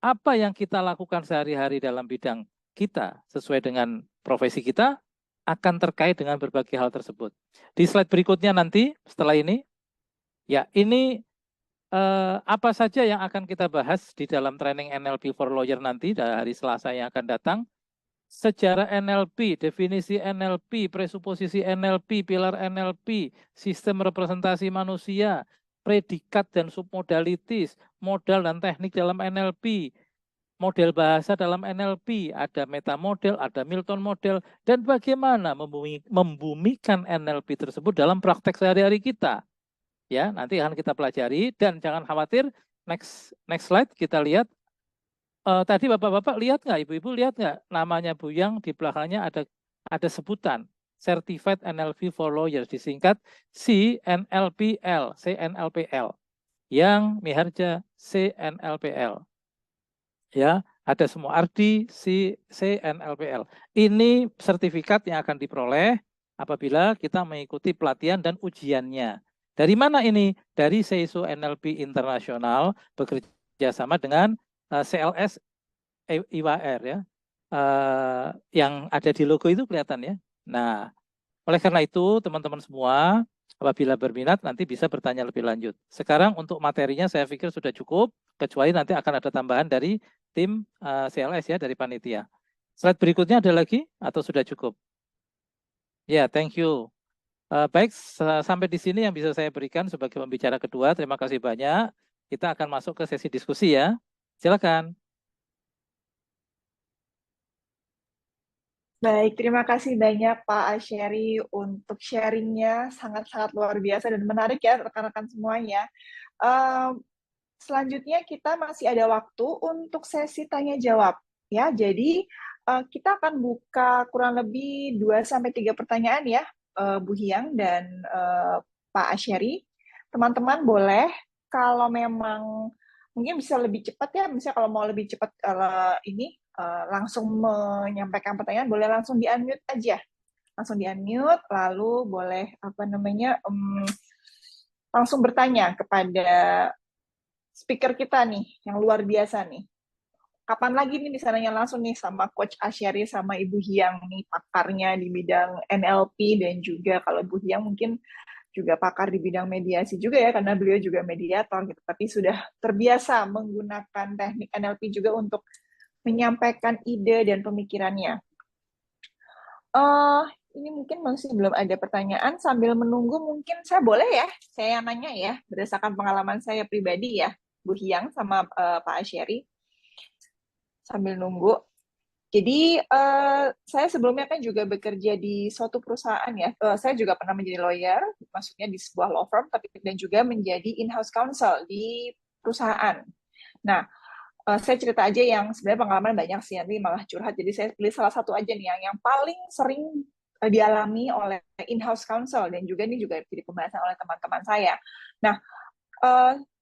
apa yang kita lakukan sehari-hari dalam bidang kita sesuai dengan profesi kita akan terkait dengan berbagai hal tersebut. Di slide berikutnya nanti, setelah ini, ya ini apa saja yang akan kita bahas di dalam training NLP for Lawyer nanti dari hari Selasa yang akan datang. Sejarah NLP, definisi NLP, presuposisi NLP, pilar NLP, sistem representasi manusia, predikat dan submodalities, modal dan teknik dalam NLP, model bahasa dalam NLP, ada metamodel, ada Milton model, dan bagaimana membumikan NLP tersebut dalam praktek sehari-hari kita. Ya, nanti akan kita pelajari, dan jangan khawatir, next slide kita lihat. Tadi bapak-bapak lihat nggak, ibu-ibu lihat nggak, namanya Buyang di belakangnya ada sebutan Certified NLP for Lawyers, disingkat CNLPL, yang Miharja CNLPL. Ya, ada semua Ardi CNLPL. Ini sertifikat yang akan diperoleh apabila kita mengikuti pelatihan dan ujiannya. Dari mana ini? Dari CISO NLP Internasional bekerja sama dengan CLS IWR ya. Yang ada di logo itu kelihatan ya. Nah, oleh karena itu teman-teman semua apabila berminat nanti bisa bertanya lebih lanjut. Sekarang untuk materinya saya pikir sudah cukup, kecuali nanti akan ada tambahan dari tim CLS ya, dari panitia. Slide berikutnya ada lagi atau sudah cukup? Ya, thank you. Baik, sampai di sini yang bisa saya berikan sebagai pembicara kedua. Terima kasih banyak. Kita akan masuk ke sesi diskusi ya. Silakan. Baik, terima kasih banyak Pak Asyeri untuk sharingnya, sangat-sangat luar biasa dan menarik ya rekan-rekan semuanya. Selanjutnya kita masih ada waktu untuk sesi tanya-jawab. Ya, jadi kita akan buka kurang lebih 2-3 pertanyaan ya, Bu Hyang dan Pak Asyeri. Teman-teman boleh kalau memang mungkin bisa lebih cepat ya, misalnya kalau mau lebih cepat langsung menyampaikan pertanyaan, boleh langsung di-unmute aja. Langsung di-unmute, lalu boleh langsung bertanya kepada speaker kita nih, yang luar biasa nih. Kapan lagi nih bisa nanya langsung nih sama Coach Asyeri sama Ibu Hyang nih, pakarnya di bidang NLP, dan juga kalau Ibu Hyang mungkin juga pakar di bidang mediasi juga ya, karena beliau juga mediator gitu, tapi sudah terbiasa menggunakan teknik NLP juga untuk menyampaikan ide dan pemikirannya. Ini mungkin masih belum ada pertanyaan. Sambil menunggu mungkin saya boleh ya, saya nanya ya, berdasarkan pengalaman saya pribadi ya, Bu Hyang sama Pak Asyeri. Sambil nunggu. Jadi saya sebelumnya kan juga bekerja di suatu perusahaan ya. Saya juga pernah menjadi lawyer, maksudnya di sebuah law firm, dan juga menjadi in-house counsel di perusahaan. Nah, saya cerita aja yang sebenarnya pengalaman banyak sih, nanti malah curhat, jadi saya pilih salah satu aja nih yang paling sering dialami oleh in-house counsel, dan juga ini juga jadi pembahasan oleh teman-teman saya. Nah,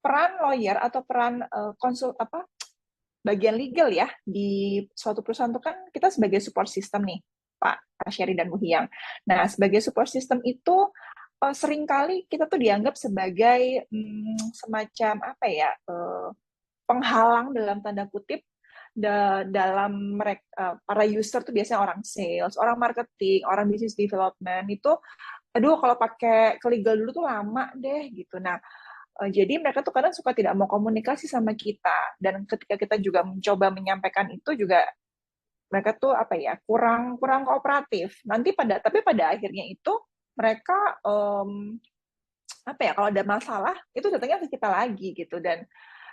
peran lawyer atau peran bagian legal ya di suatu perusahaan itu kan kita sebagai support system nih, Pak Asyeri dan Bu Hyang. Nah, sebagai support system itu seringkali kita tuh dianggap sebagai semacam apa ya, penghalang dalam tanda kutip dalam mereka para user tuh biasanya orang sales, orang marketing, orang business development itu, aduh kalau pakai legal dulu tuh lama deh gitu. Nah, jadi mereka tuh kadang suka tidak mau komunikasi sama kita, dan ketika kita juga mencoba menyampaikan itu juga mereka tuh apa ya, kurang kooperatif. Tapi pada akhirnya itu mereka apa ya, kalau ada masalah itu datangnya ke kita lagi gitu, dan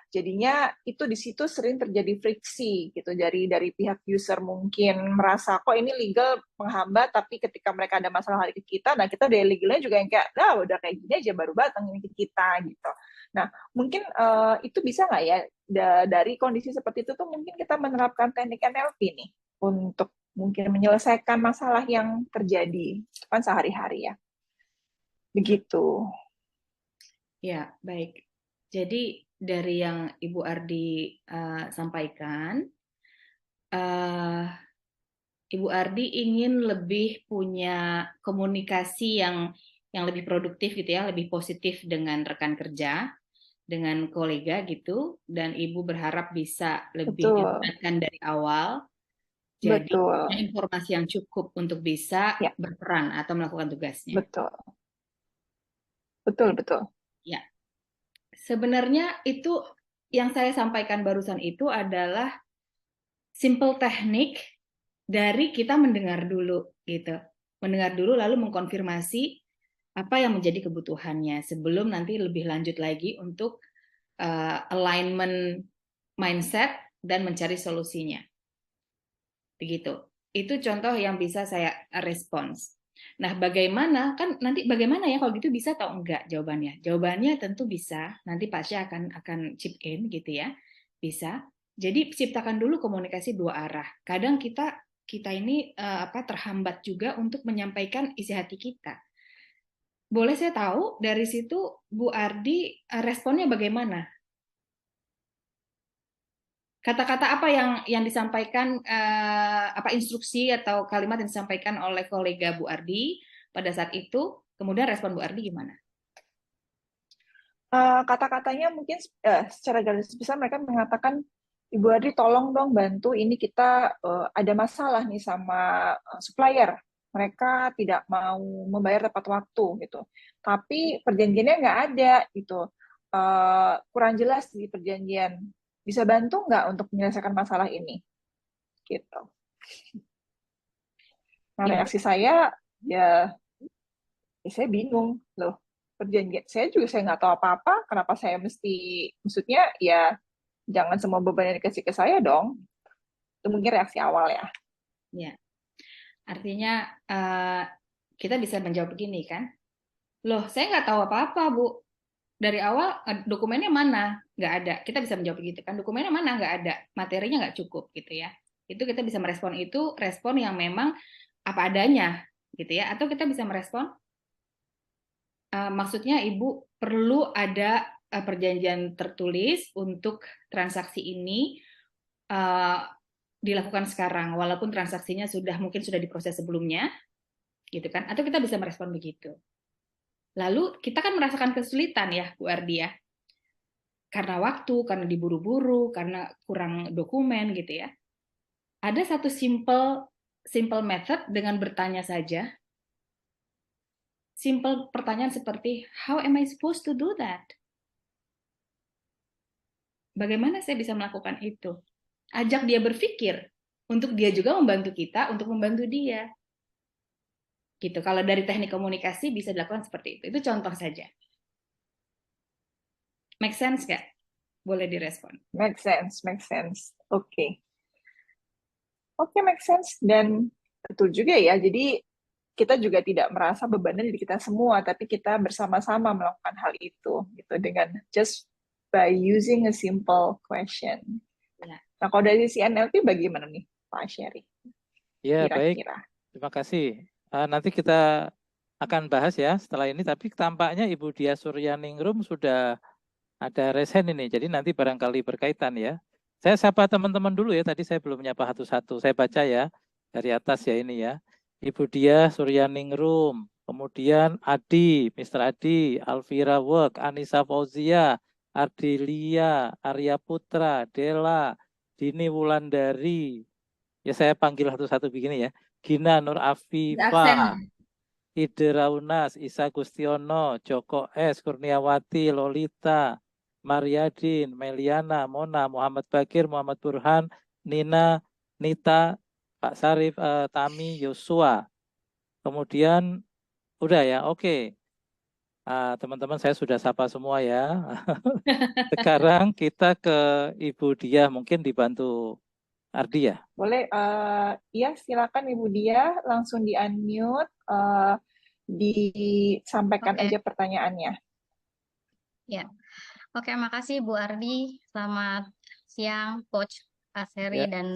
jadinya itu di situ sering terjadi friksi gitu dari pihak user, mungkin merasa kok ini legal menghambat, tapi ketika mereka ada masalah lagi ke kita, nah kita dari legalnya juga yang kayak, udah kayak gini aja baru datang ini ke kita gitu. Nah, mungkin itu bisa nggak ya, dari kondisi seperti itu tuh mungkin kita menerapkan teknik NLP nih untuk mungkin menyelesaikan masalah yang terjadi kan sehari-hari ya. Begitu. Ya, baik. Jadi dari yang Ibu Ardi sampaikan, Ibu Ardi ingin lebih punya komunikasi yang lebih produktif gitu ya, lebih positif dengan rekan kerja, dengan kolega gitu, dan Ibu berharap bisa lebih Betul. diingatkan dari awal. Jadi Betul. punya informasi yang cukup untuk bisa Ya. berperan atau melakukan tugasnya. Betul. Ya. Sebenarnya itu yang saya sampaikan barusan itu adalah simple teknik dari kita mendengar dulu gitu. Mendengar dulu lalu mengkonfirmasi apa yang menjadi kebutuhannya sebelum nanti lebih lanjut lagi untuk alignment mindset dan mencari solusinya. Begitu. Itu contoh yang bisa saya respons. Nah, bagaimana ya kalau gitu bisa atau enggak jawabannya? Jawabannya tentu bisa. Nanti Pak Syah akan chip in gitu ya. Bisa. Jadi ciptakan dulu komunikasi dua arah. Kadang kita ini terhambat juga untuk menyampaikan isi hati kita. Boleh saya tahu dari situ Bu Ardi responnya bagaimana? Kata-kata apa yang disampaikan, instruksi atau kalimat yang disampaikan oleh kolega Bu Ardi pada saat itu, kemudian respon Bu Ardi gimana? Kata-katanya mungkin secara garis besar mereka mengatakan, Ibu Ardi tolong dong bantu, ini kita ada masalah nih sama supplier. Mereka tidak mau membayar tepat waktu gitu. Tapi perjanjiannya nggak ada gitu. Kurang jelas di perjanjian. Bisa bantu nggak untuk menyelesaikan masalah ini? Gitu. Nah, reaksi saya ya saya bingung loh. Perjanjian saya nggak tahu apa-apa. Kenapa saya maksudnya ya jangan semua beban yang dikasih ke saya dong. Itu mungkin reaksi awal ya. Ya, artinya kita bisa menjawab begini kan? Loh, saya nggak tahu apa-apa Bu. Dari awal dokumennya mana? Nggak ada. Kita bisa menjawab begitu kan? Dokumennya mana? Nggak ada. Materinya nggak cukup gitu ya. Itu kita bisa merespon itu respon yang memang apa adanya gitu ya. Atau kita bisa merespon maksudnya Ibu perlu ada perjanjian tertulis untuk transaksi ini dilakukan sekarang, walaupun transaksinya mungkin sudah diproses sebelumnya, gitu kan? Atau kita bisa merespon begitu. Lalu kita kan merasakan kesulitan ya, Bu Ardi ya, karena waktu, karena diburu-buru, karena kurang dokumen gitu ya. Ada satu simple method dengan bertanya saja. Simple pertanyaan seperti, how am I supposed to do that? Bagaimana saya bisa melakukan itu? Ajak dia berpikir, untuk dia juga membantu kita, untuk membantu dia. Gitu. Kalau dari teknik komunikasi bisa dilakukan seperti itu. Itu contoh saja. Make sense nggak? Boleh direspon. Make sense. Oke, make sense. Dan betul juga ya, jadi kita juga tidak merasa bebannya diri kita semua, tapi kita bersama-sama melakukan hal itu gitu dengan just by using a simple question. Ya. Nah, kalau dari sisi NLP bagaimana nih Pak Sherry? Ya, baik. Terima kasih. Nanti kita akan bahas ya setelah ini, tapi tampaknya Ibu Dia Suryaningrum sudah ada raise hand ini, jadi nanti barangkali berkaitan ya. Saya sapa teman-teman dulu ya, tadi saya belum menyapa satu-satu. Saya baca ya, dari atas ya ini ya. Ibu Dia Suryaningrum, kemudian Adi, Mr. Adi, Alvira Work, Anissa Fauzia, Ardelia, Arya Putra, Dela, Dini Wulandari. Ya saya panggil satu-satu begini ya. Gina Nur Afifah, Absen. Ide Raunas, Isa Gustiono, Joko S, Kurniawati, Lolita, Mariadin, Meliana, Mona, Muhammad Bakir, Muhammad Burhan, Nina, Nita, Pak Sarif, Tami, Yosua. Kemudian udah ya, oke. Teman-teman saya sudah sapa semua ya. Sekarang kita ke Ibu Diah, mungkin dibantu Ardi ya. Boleh, ya silakan Ibu Dia, langsung di-unmute, disampaikan Oke, aja pertanyaannya. ya. Oke, makasih Bu Ardi. Selamat siang, Coach Aseri Ya. dan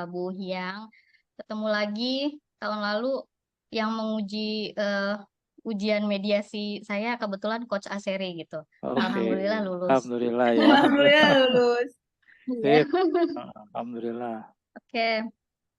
Bu Hiang. Ketemu lagi tahun lalu yang menguji ujian mediasi saya kebetulan Coach Aseri gitu. Oke. Alhamdulillah lulus. Alhamdulillah ya. Alhamdulillah lulus. Iya. Sip. Alhamdulillah. Oke.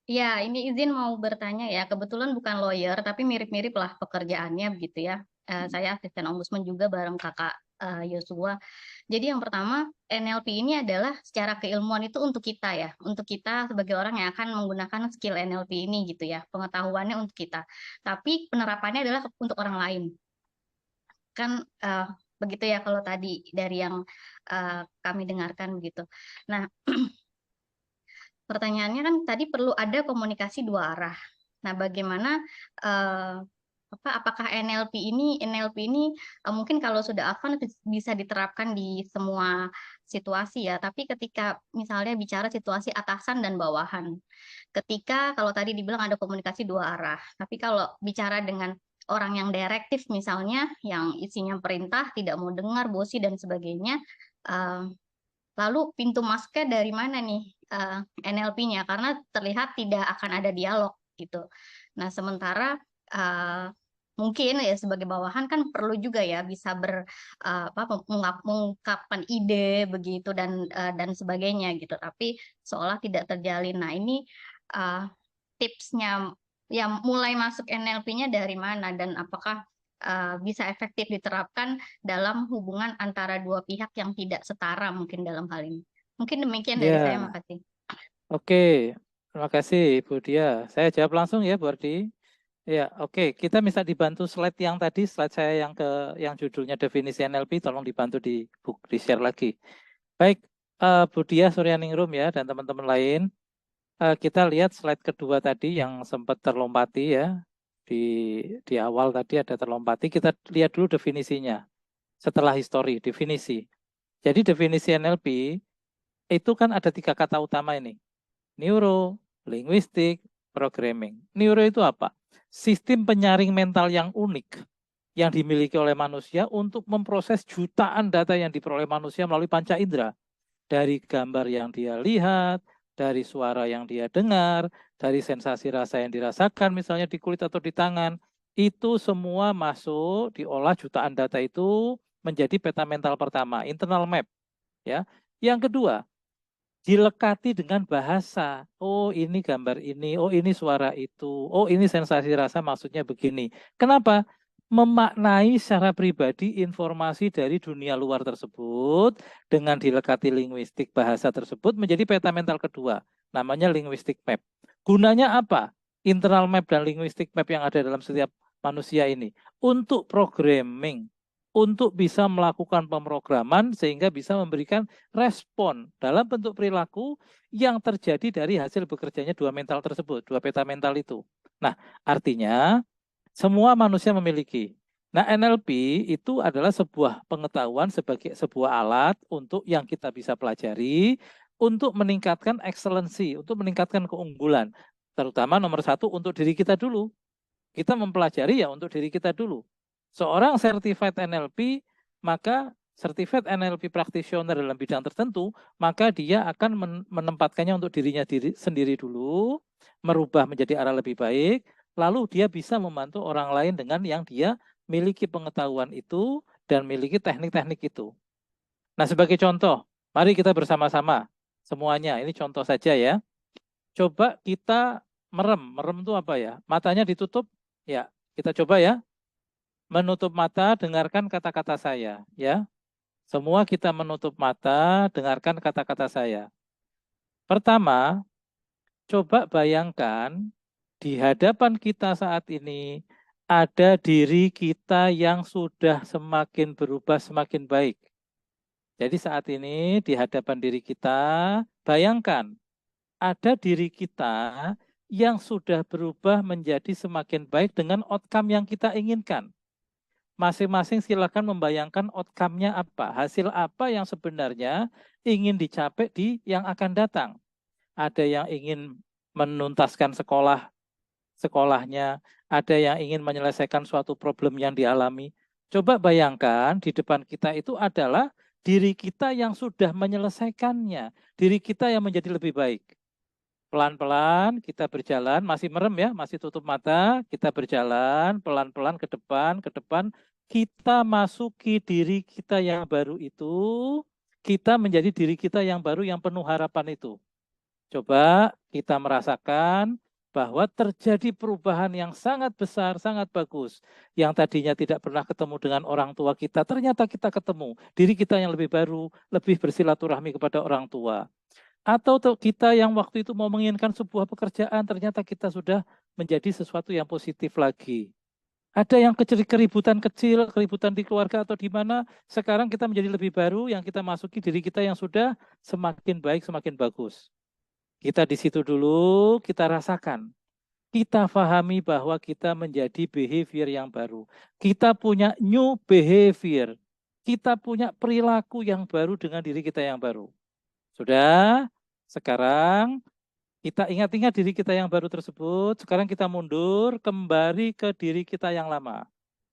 Ya, ini izin mau bertanya ya. Kebetulan bukan lawyer, tapi mirip-mirip lah pekerjaannya begitu ya. Saya asisten ombudsman juga bareng kakak Yosua. Jadi yang pertama, NLP ini adalah secara keilmuan itu untuk kita ya. Untuk kita sebagai orang yang akan menggunakan skill NLP ini gitu ya. Pengetahuannya untuk kita. Tapi penerapannya adalah untuk orang lain. Kan begitu ya kalau tadi dari yang kami dengarkan begitu. Nah, pertanyaannya kan tadi perlu ada komunikasi dua arah. Nah, bagaimana apakah NLP ini mungkin kalau sudah advance bisa diterapkan di semua situasi ya, tapi ketika misalnya bicara situasi atasan dan bawahan. Ketika kalau tadi dibilang ada komunikasi dua arah, tapi kalau bicara dengan orang yang direktif misalnya yang isinya perintah, tidak mau dengar, bosi dan sebagainya, lalu pintu masuknya dari mana nih NLP-nya? Karena terlihat tidak akan ada dialog gitu. Nah, sementara mungkin ya sebagai bawahan kan perlu juga ya bisa mengungkapkan ide begitu dan sebagainya gitu. Tapi seolah tidak terjalin. Nah, ini tipsnya yang mulai masuk NLP-nya dari mana dan apakah bisa efektif diterapkan dalam hubungan antara dua pihak yang tidak setara mungkin dalam hal ini. Mungkin demikian dari saya, makasih. Oke, terima kasih Ibu Dia. Saya jawab langsung ya Bu Ardi. Ya, oke. Kita minta dibantu slide yang tadi, slide saya yang judulnya definisi NLP, tolong dibantu di share lagi. Baik, Bu Dia Suryaningrum ya dan teman-teman lain. Kita lihat slide kedua tadi yang sempat terlompati ya. Di awal tadi ada terlompati, kita lihat dulu definisinya. Setelah histori, definisi. Jadi definisi NLP itu kan ada 3 kata utama ini. Neuro, linguistik, programming. Neuro itu apa? Sistem penyaring mental yang unik yang dimiliki oleh manusia untuk memproses jutaan data yang diperoleh manusia melalui panca indera. Dari gambar yang dia lihat, dari suara yang dia dengar, dari sensasi rasa yang dirasakan misalnya di kulit atau di tangan, itu semua masuk diolah jutaan data itu menjadi peta mental pertama, internal map. Ya. Yang kedua, dilekati dengan bahasa. Oh, ini gambar ini, oh ini suara itu, oh ini sensasi rasa maksudnya begini. Kenapa? Memaknai secara pribadi informasi dari dunia luar tersebut dengan dilekati linguistik bahasa tersebut menjadi peta mental kedua, namanya linguistic map. Gunanya apa? Internal map dan linguistic map yang ada dalam setiap manusia ini untuk programming, untuk bisa melakukan pemrograman sehingga bisa memberikan respon dalam bentuk perilaku yang terjadi dari hasil bekerjanya dua mental tersebut, dua peta mental itu. Nah, artinya semua manusia memiliki. Nah, NLP itu adalah sebuah pengetahuan sebagai sebuah alat untuk yang kita bisa pelajari untuk meningkatkan excellency, untuk meningkatkan keunggulan. Terutama nomor 1 untuk diri kita dulu. Kita mempelajari ya untuk diri kita dulu. Seorang certified NLP, maka certified NLP practitioner dalam bidang tertentu, maka dia akan menempatkannya untuk dirinya sendiri dulu, merubah menjadi arah lebih baik, lalu dia bisa membantu orang lain dengan yang dia miliki pengetahuan itu dan miliki teknik-teknik itu. Nah, sebagai contoh, mari kita bersama-sama semuanya, ini contoh saja ya. Coba kita merem itu apa ya? Matanya ditutup, ya kita coba ya. Menutup mata, dengarkan kata-kata saya, ya. Semua kita menutup mata, dengarkan kata-kata saya. Pertama, coba bayangkan di hadapan kita saat ini ada diri kita yang sudah semakin berubah, semakin baik. Jadi saat ini di hadapan diri kita, bayangkan ada diri kita yang sudah berubah menjadi semakin baik dengan outcome yang kita inginkan. Masing-masing silakan membayangkan outcome-nya apa, hasil apa yang sebenarnya ingin dicapai di yang akan datang. Ada yang ingin menuntaskan sekolahnya, ada yang ingin menyelesaikan suatu problem yang dialami. Coba bayangkan di depan kita itu adalah diri kita yang sudah menyelesaikannya, diri kita yang menjadi lebih baik. Pelan-pelan kita berjalan, masih merem ya, masih tutup mata, kita berjalan pelan-pelan ke depan, kita masuki diri kita yang baru itu, kita menjadi diri kita yang baru yang penuh harapan itu. Coba kita merasakan bahwa terjadi perubahan yang sangat besar, sangat bagus. Yang tadinya tidak pernah ketemu dengan orang tua kita, ternyata kita ketemu diri kita yang lebih baru, lebih bersilaturahmi kepada orang tua. Atau kita yang waktu itu mau menginginkan sebuah pekerjaan, ternyata kita sudah menjadi sesuatu yang positif lagi. Ada yang keributan kecil, keributan di keluarga atau di mana, sekarang kita menjadi lebih baru, yang kita masuki diri kita yang sudah semakin baik, semakin bagus. Kita di situ dulu, kita rasakan. Kita pahami bahwa kita menjadi behavior yang baru. Kita punya new behavior. Kita punya perilaku yang baru dengan diri kita yang baru. Sudah? Sekarang kita ingat-ingat diri kita yang baru tersebut. Sekarang kita mundur kembali ke diri kita yang lama.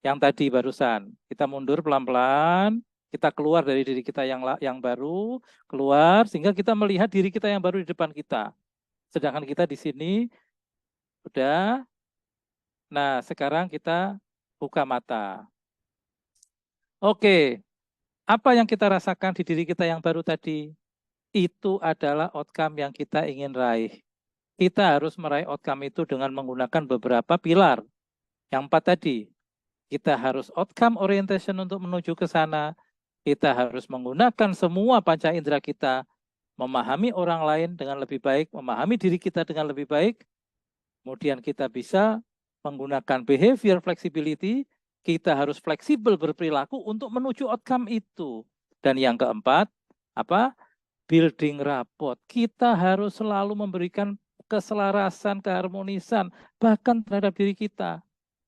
Yang tadi barusan. Kita mundur pelan-pelan. Kita keluar dari diri kita yang baru. Keluar sehingga kita melihat diri kita yang baru di depan kita. Sedangkan kita di sini sudah. Nah, sekarang kita buka mata. Oke. Apa yang kita rasakan di diri kita yang baru tadi? Itu adalah outcome yang kita ingin raih. Kita harus meraih outcome itu dengan menggunakan beberapa pilar. Yang 4 tadi, kita harus outcome orientation untuk menuju ke sana. Kita harus menggunakan semua panca indera kita, memahami orang lain dengan lebih baik, memahami diri kita dengan lebih baik. Kemudian kita bisa menggunakan behavior flexibility, kita harus fleksibel berperilaku untuk menuju outcome itu. Dan yang keempat, apa? Building rapport. Kita harus selalu memberikan keselarasan, keharmonisan, bahkan terhadap diri kita.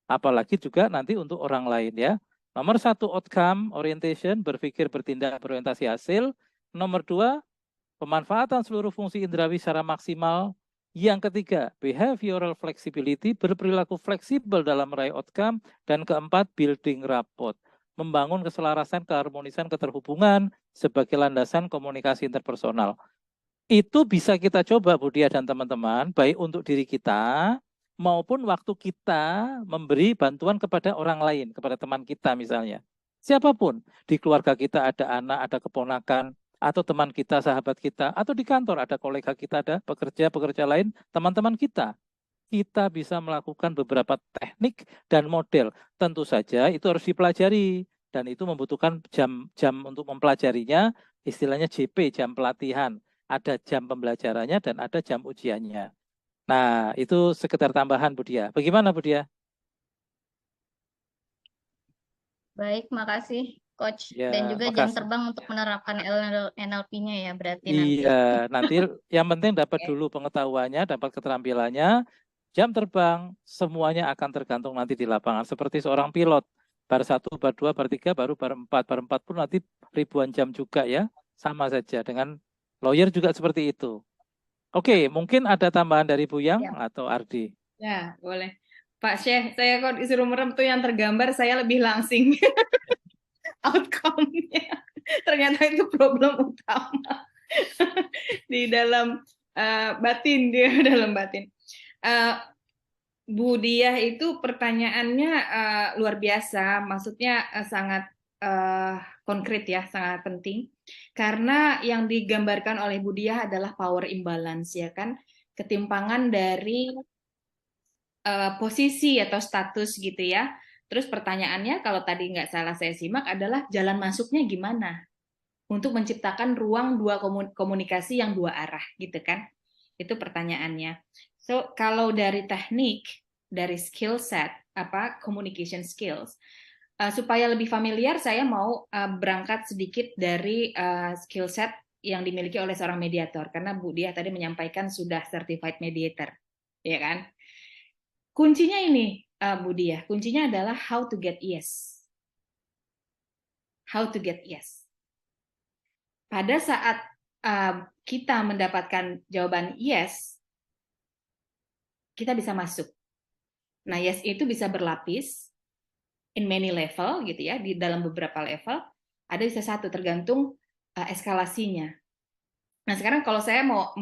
Apalagi juga nanti untuk orang lain ya. Nomor 1, outcome orientation, berpikir, bertindak, berorientasi hasil. Nomor 2, pemanfaatan seluruh fungsi indrawi secara maksimal. Yang ketiga, behavioral flexibility, berperilaku fleksibel dalam meraih outcome. Dan keempat, building rapport, membangun keselarasan, keharmonisan, keterhubungan sebagai landasan komunikasi interpersonal. Itu bisa kita coba, Budia dan teman-teman, baik untuk diri kita maupun waktu kita memberi bantuan kepada orang lain, kepada teman kita misalnya. Siapapun, di keluarga kita ada anak, ada keponakan, atau teman kita, sahabat kita, atau di kantor ada kolega kita, ada pekerja lain, teman-teman kita. Kita bisa melakukan beberapa teknik dan model. Tentu saja itu harus dipelajari dan itu membutuhkan jam untuk mempelajarinya, istilahnya JP, jam pelatihan. Ada jam pembelajarannya dan ada jam ujiannya. Nah, itu sekedar tambahan, Budia. Bagaimana, Budia? Baik, makasih Coach. Ya, Dan juga makasih. jam terbang untuk menerapkan NLP-nya ya berarti nanti. Iya, nanti yang penting dapat dulu pengetahuannya, dapat keterampilannya. Jam terbang semuanya akan tergantung nanti di lapangan. Seperti seorang pilot, bar 1, bar 2, bar 3, baru bar 4. Bar 4 pun nanti ribuan jam juga ya. Sama saja dengan lawyer juga seperti itu. Oke, mungkin ada tambahan dari Bu Yang atau Ardi. Ya, boleh. Pak Syekh, saya kok disuruh merem tuh yang tergambar, saya lebih langsing. Outcome-nya. Ternyata itu problem utama. Di dalam batin, dia dalam batin. Bu Diah itu pertanyaannya luar biasa, maksudnya sangat konkret ya, sangat penting. Karena yang digambarkan oleh Bu Diah adalah power imbalance ya kan, ketimpangan dari posisi atau status gitu ya, Terus pertanyaannya, kalau tadi nggak salah saya simak, adalah jalan masuknya gimana untuk menciptakan ruang dua komunikasi yang dua arah, gitu kan? Itu pertanyaannya. So, kalau dari teknik, dari skill set, communication skills, supaya lebih familiar, saya mau berangkat sedikit dari skill set yang dimiliki oleh seorang mediator, karena Bu Diah tadi menyampaikan sudah certified mediator, ya kan? Kuncinya ini, Bu Diah, kuncinya adalah how to get yes. How to get yes. Pada saat kita mendapatkan jawaban yes, kita bisa masuk. Nah, yes itu bisa berlapis, in many level, gitu ya, di dalam beberapa level, ada bisa satu, tergantung eskalasinya. Nah, sekarang kalau saya mau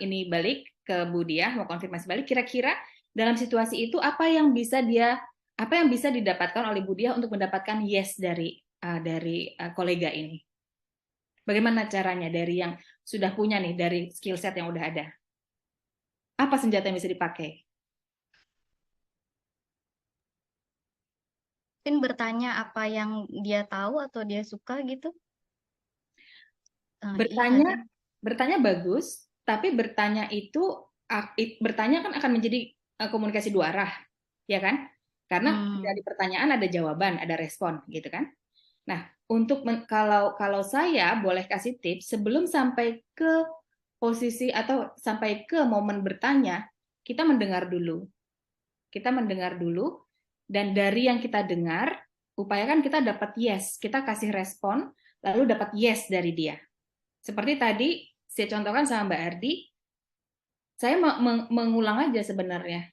ini balik ke Bu Diah, mau konfirmasi balik, kira-kira dalam situasi itu apa yang bisa didapatkan oleh Bu Diah untuk mendapatkan yes dari kolega ini? Bagaimana caranya dari yang sudah punya nih, dari skill set yang udah ada? Apa senjata yang bisa dipakai? Mungkin bertanya apa yang dia tahu atau dia suka gitu. Bertanya bagus, tapi bertanya kan akan menjadi komunikasi dua arah, ya kan? Karena dari pertanyaan ada jawaban, ada respon, gitu kan? Nah, kalau saya boleh kasih tips, sebelum sampai ke posisi atau sampai ke momen bertanya, kita mendengar dulu. Kita mendengar dulu, dan dari yang kita dengar, upayakan kita dapat yes, kita kasih respon, lalu dapat yes dari dia. Seperti tadi saya contohkan sama Mbak Ardi, saya mengulang aja sebenarnya.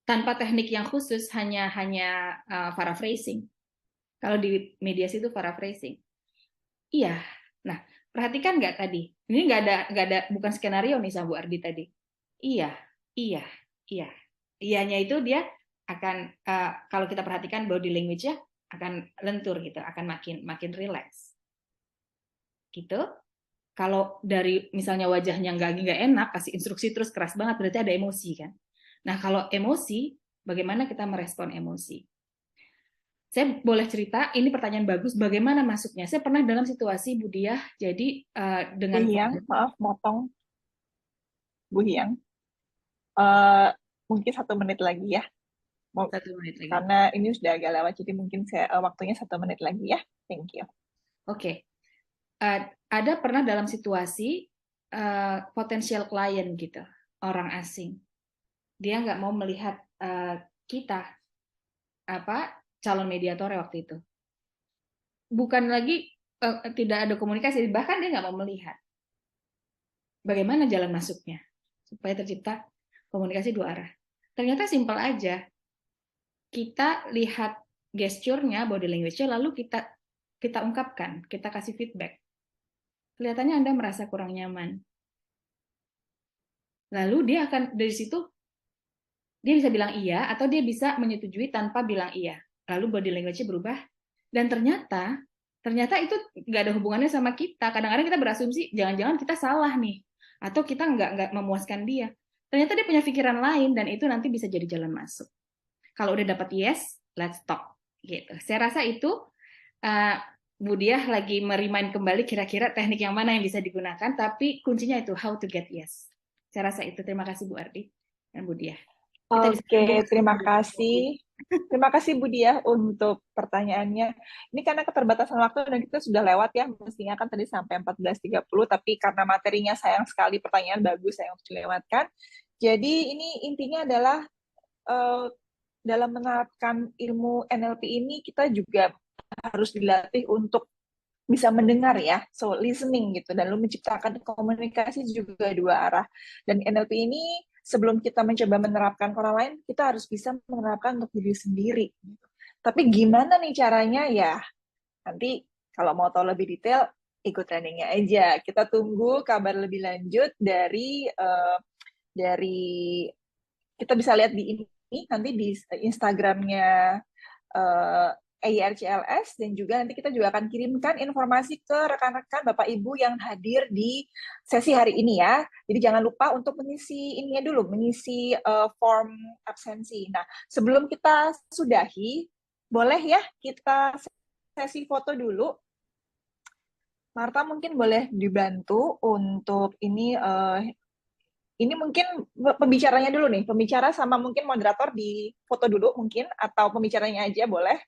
Tanpa teknik yang khusus, hanya paraphrasing. Kalau di mediasi itu paraphrasing. Iya. Nah, perhatikan nggak tadi? Ini nggak ada bukan skenario nih sama Bu Ardi tadi. Iya, iya, iya. Iyanya itu dia akan kalau kita perhatikan body language-nya akan lentur gitu, akan makin relax. Gitu. Kalau dari misalnya wajahnya nggak enak, kasih instruksi terus keras banget, berarti ada emosi kan. Nah, kalau emosi, bagaimana kita merespon emosi? Saya boleh cerita, ini pertanyaan bagus, bagaimana masuknya? Saya pernah dalam situasi Bu Diah, jadi dengan... Bu Hiang, maaf, motong. Bu Hiang, mungkin 1 menit lagi ya. 1 menit lagi. Karena ini sudah agak lewat, jadi mungkin waktunya 1 menit lagi ya. Thank you. Oke. Ada pernah dalam situasi potensial klien gitu, orang asing. Dia nggak mau melihat kita, calon mediator waktu itu. Bukan lagi tidak ada komunikasi, bahkan dia nggak mau melihat. Bagaimana jalan masuknya supaya tercipta komunikasi dua arah? Ternyata simpel aja. Kita lihat gesturnya, body language-nya, lalu kita ungkapkan, kita kasih feedback. Kelihatannya Anda merasa kurang nyaman. Lalu dia akan dari situ dia bisa bilang iya atau dia bisa menyetujui tanpa bilang iya. Lalu body language-nya berubah dan ternyata itu nggak ada hubungannya sama kita. Kadang-kadang kita berasumsi jangan-jangan kita salah nih atau kita nggak memuaskan dia. Ternyata dia punya pikiran lain dan itu nanti bisa jadi jalan masuk. Kalau udah dapat yes, let's talk gitu. Saya rasa itu Bu Diah lagi merimain kembali kira-kira teknik yang mana yang bisa digunakan, tapi kuncinya itu how to get yes. Saya rasa itu. Terima kasih Bu Ardi dan Bu Diah. Oke, terima kasih. Terima kasih Bu Diah untuk pertanyaannya. Ini karena keterbatasan waktu dan kita sudah lewat ya, mestinya kan tadi sampai 14.30, tapi karena materinya sayang sekali, pertanyaan bagus saya harus dilewatkan. Jadi ini intinya adalah dalam menerapkan ilmu NLP ini kita juga harus dilatih untuk bisa mendengar ya, so listening gitu, dan lalu menciptakan komunikasi juga dua arah. Dan NLP ini sebelum kita mencoba menerapkan ke orang lain, kita harus bisa menerapkan untuk diri sendiri. Tapi gimana nih caranya ya? Nanti kalau mau tahu lebih detail, ikut trainingnya aja. Kita tunggu kabar lebih lanjut dari kita bisa lihat di ini nanti di Instagramnya EIRCLS, dan juga nanti kita juga akan kirimkan informasi ke rekan-rekan Bapak Ibu yang hadir di sesi hari ini ya. Jadi jangan lupa untuk mengisi ininya dulu, mengisi form absensi. Nah, sebelum kita sudahi, boleh ya kita sesi foto dulu. Marta mungkin boleh dibantu untuk ini mungkin pembicaranya dulu nih, pembicara sama mungkin moderator di foto dulu mungkin, atau pembicaranya aja boleh.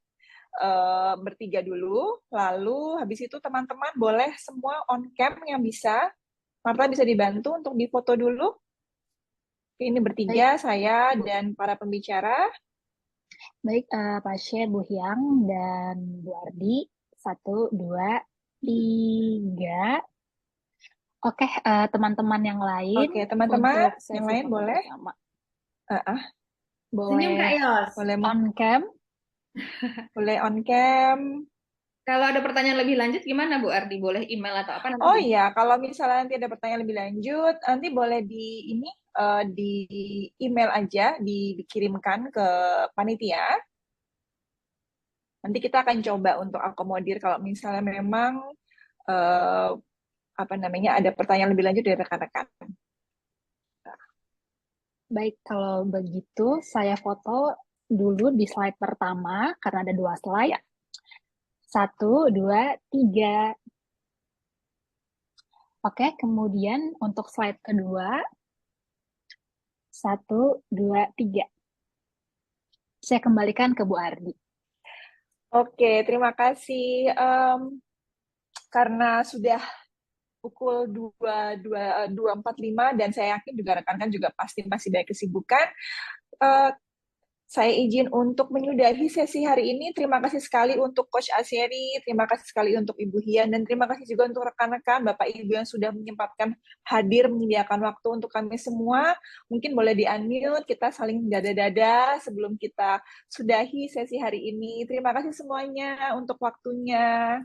Bertiga dulu, lalu habis itu teman-teman boleh semua on cam yang bisa. Marta bisa dibantu untuk difoto dulu. Ini bertiga, saya dan para pembicara. Baik, Pak Syed, Bu Hyang, dan Bu Ardi. 1, 2, 3. Oke, teman-teman yang lain. Oke, teman-teman untuk yang sesi lain foto boleh. bersama. Senyum Kak Boleh Yos. on cam. Boleh on cam. Kalau ada pertanyaan lebih lanjut gimana Bu Ardi? Boleh email atau apa nanti? Oh iya, kalau misalnya nanti ada pertanyaan lebih lanjut, nanti boleh di email aja, dikirimkan ke panitia. Nanti kita akan coba untuk akomodir kalau misalnya memang ada pertanyaan lebih lanjut dari rekan-rekan. Baik, kalau begitu saya foto dulu di slide pertama karena ada 2 slide. 1, 2, 3. Oke, kemudian untuk slide kedua. 1, 2, 3. Saya kembalikan ke Bu Ardi. Oke, terima kasih. Karena sudah pukul 2.45 dan saya yakin juga rekan-rekan juga pasti masih banyak kesibukan. Saya izin untuk menyudahi sesi hari ini. Terima kasih sekali untuk Coach Asyeri, terima kasih sekali untuk Ibu Hian, dan terima kasih juga untuk rekan-rekan, Bapak Ibu yang sudah menyempatkan hadir, menyediakan waktu untuk kami semua. Mungkin boleh di-unmute, kita saling dada-dada sebelum kita sudahi sesi hari ini. Terima kasih semuanya untuk waktunya.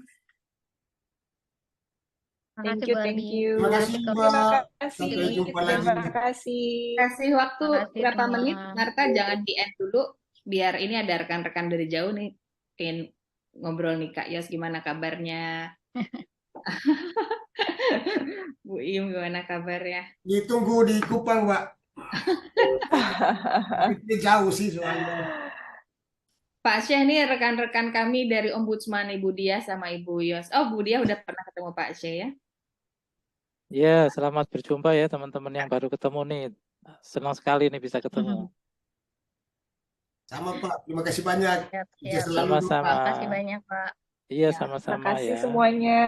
Thank you. Terima kasih, Mbak. Sampai jumpa lagi. Terima kasih. Kasih waktu berapa semua. menit, Marta, jangan di-end dulu, biar ini ada rekan-rekan dari jauh nih, pengen ngobrol nih Kak Yos, gimana kabarnya? Bu Im, gimana kabarnya? Ditunggu di Kupang, Mbak. Itu jauh sih soalnya. Pak Syekh nih rekan-rekan kami dari Ombudsman Ibu Dia sama Ibu Yos. Oh, Bu Dia udah pernah ketemu Pak Syekh ya? Ya, selamat berjumpa ya teman-teman yang baru ketemu nih. Senang sekali nih bisa ketemu. Sama Pak, terima kasih banyak. Siap. Sukses selalu. Sama-sama. Terima kasih banyak Pak. Iya, Terima sama-sama kasih ya. semuanya.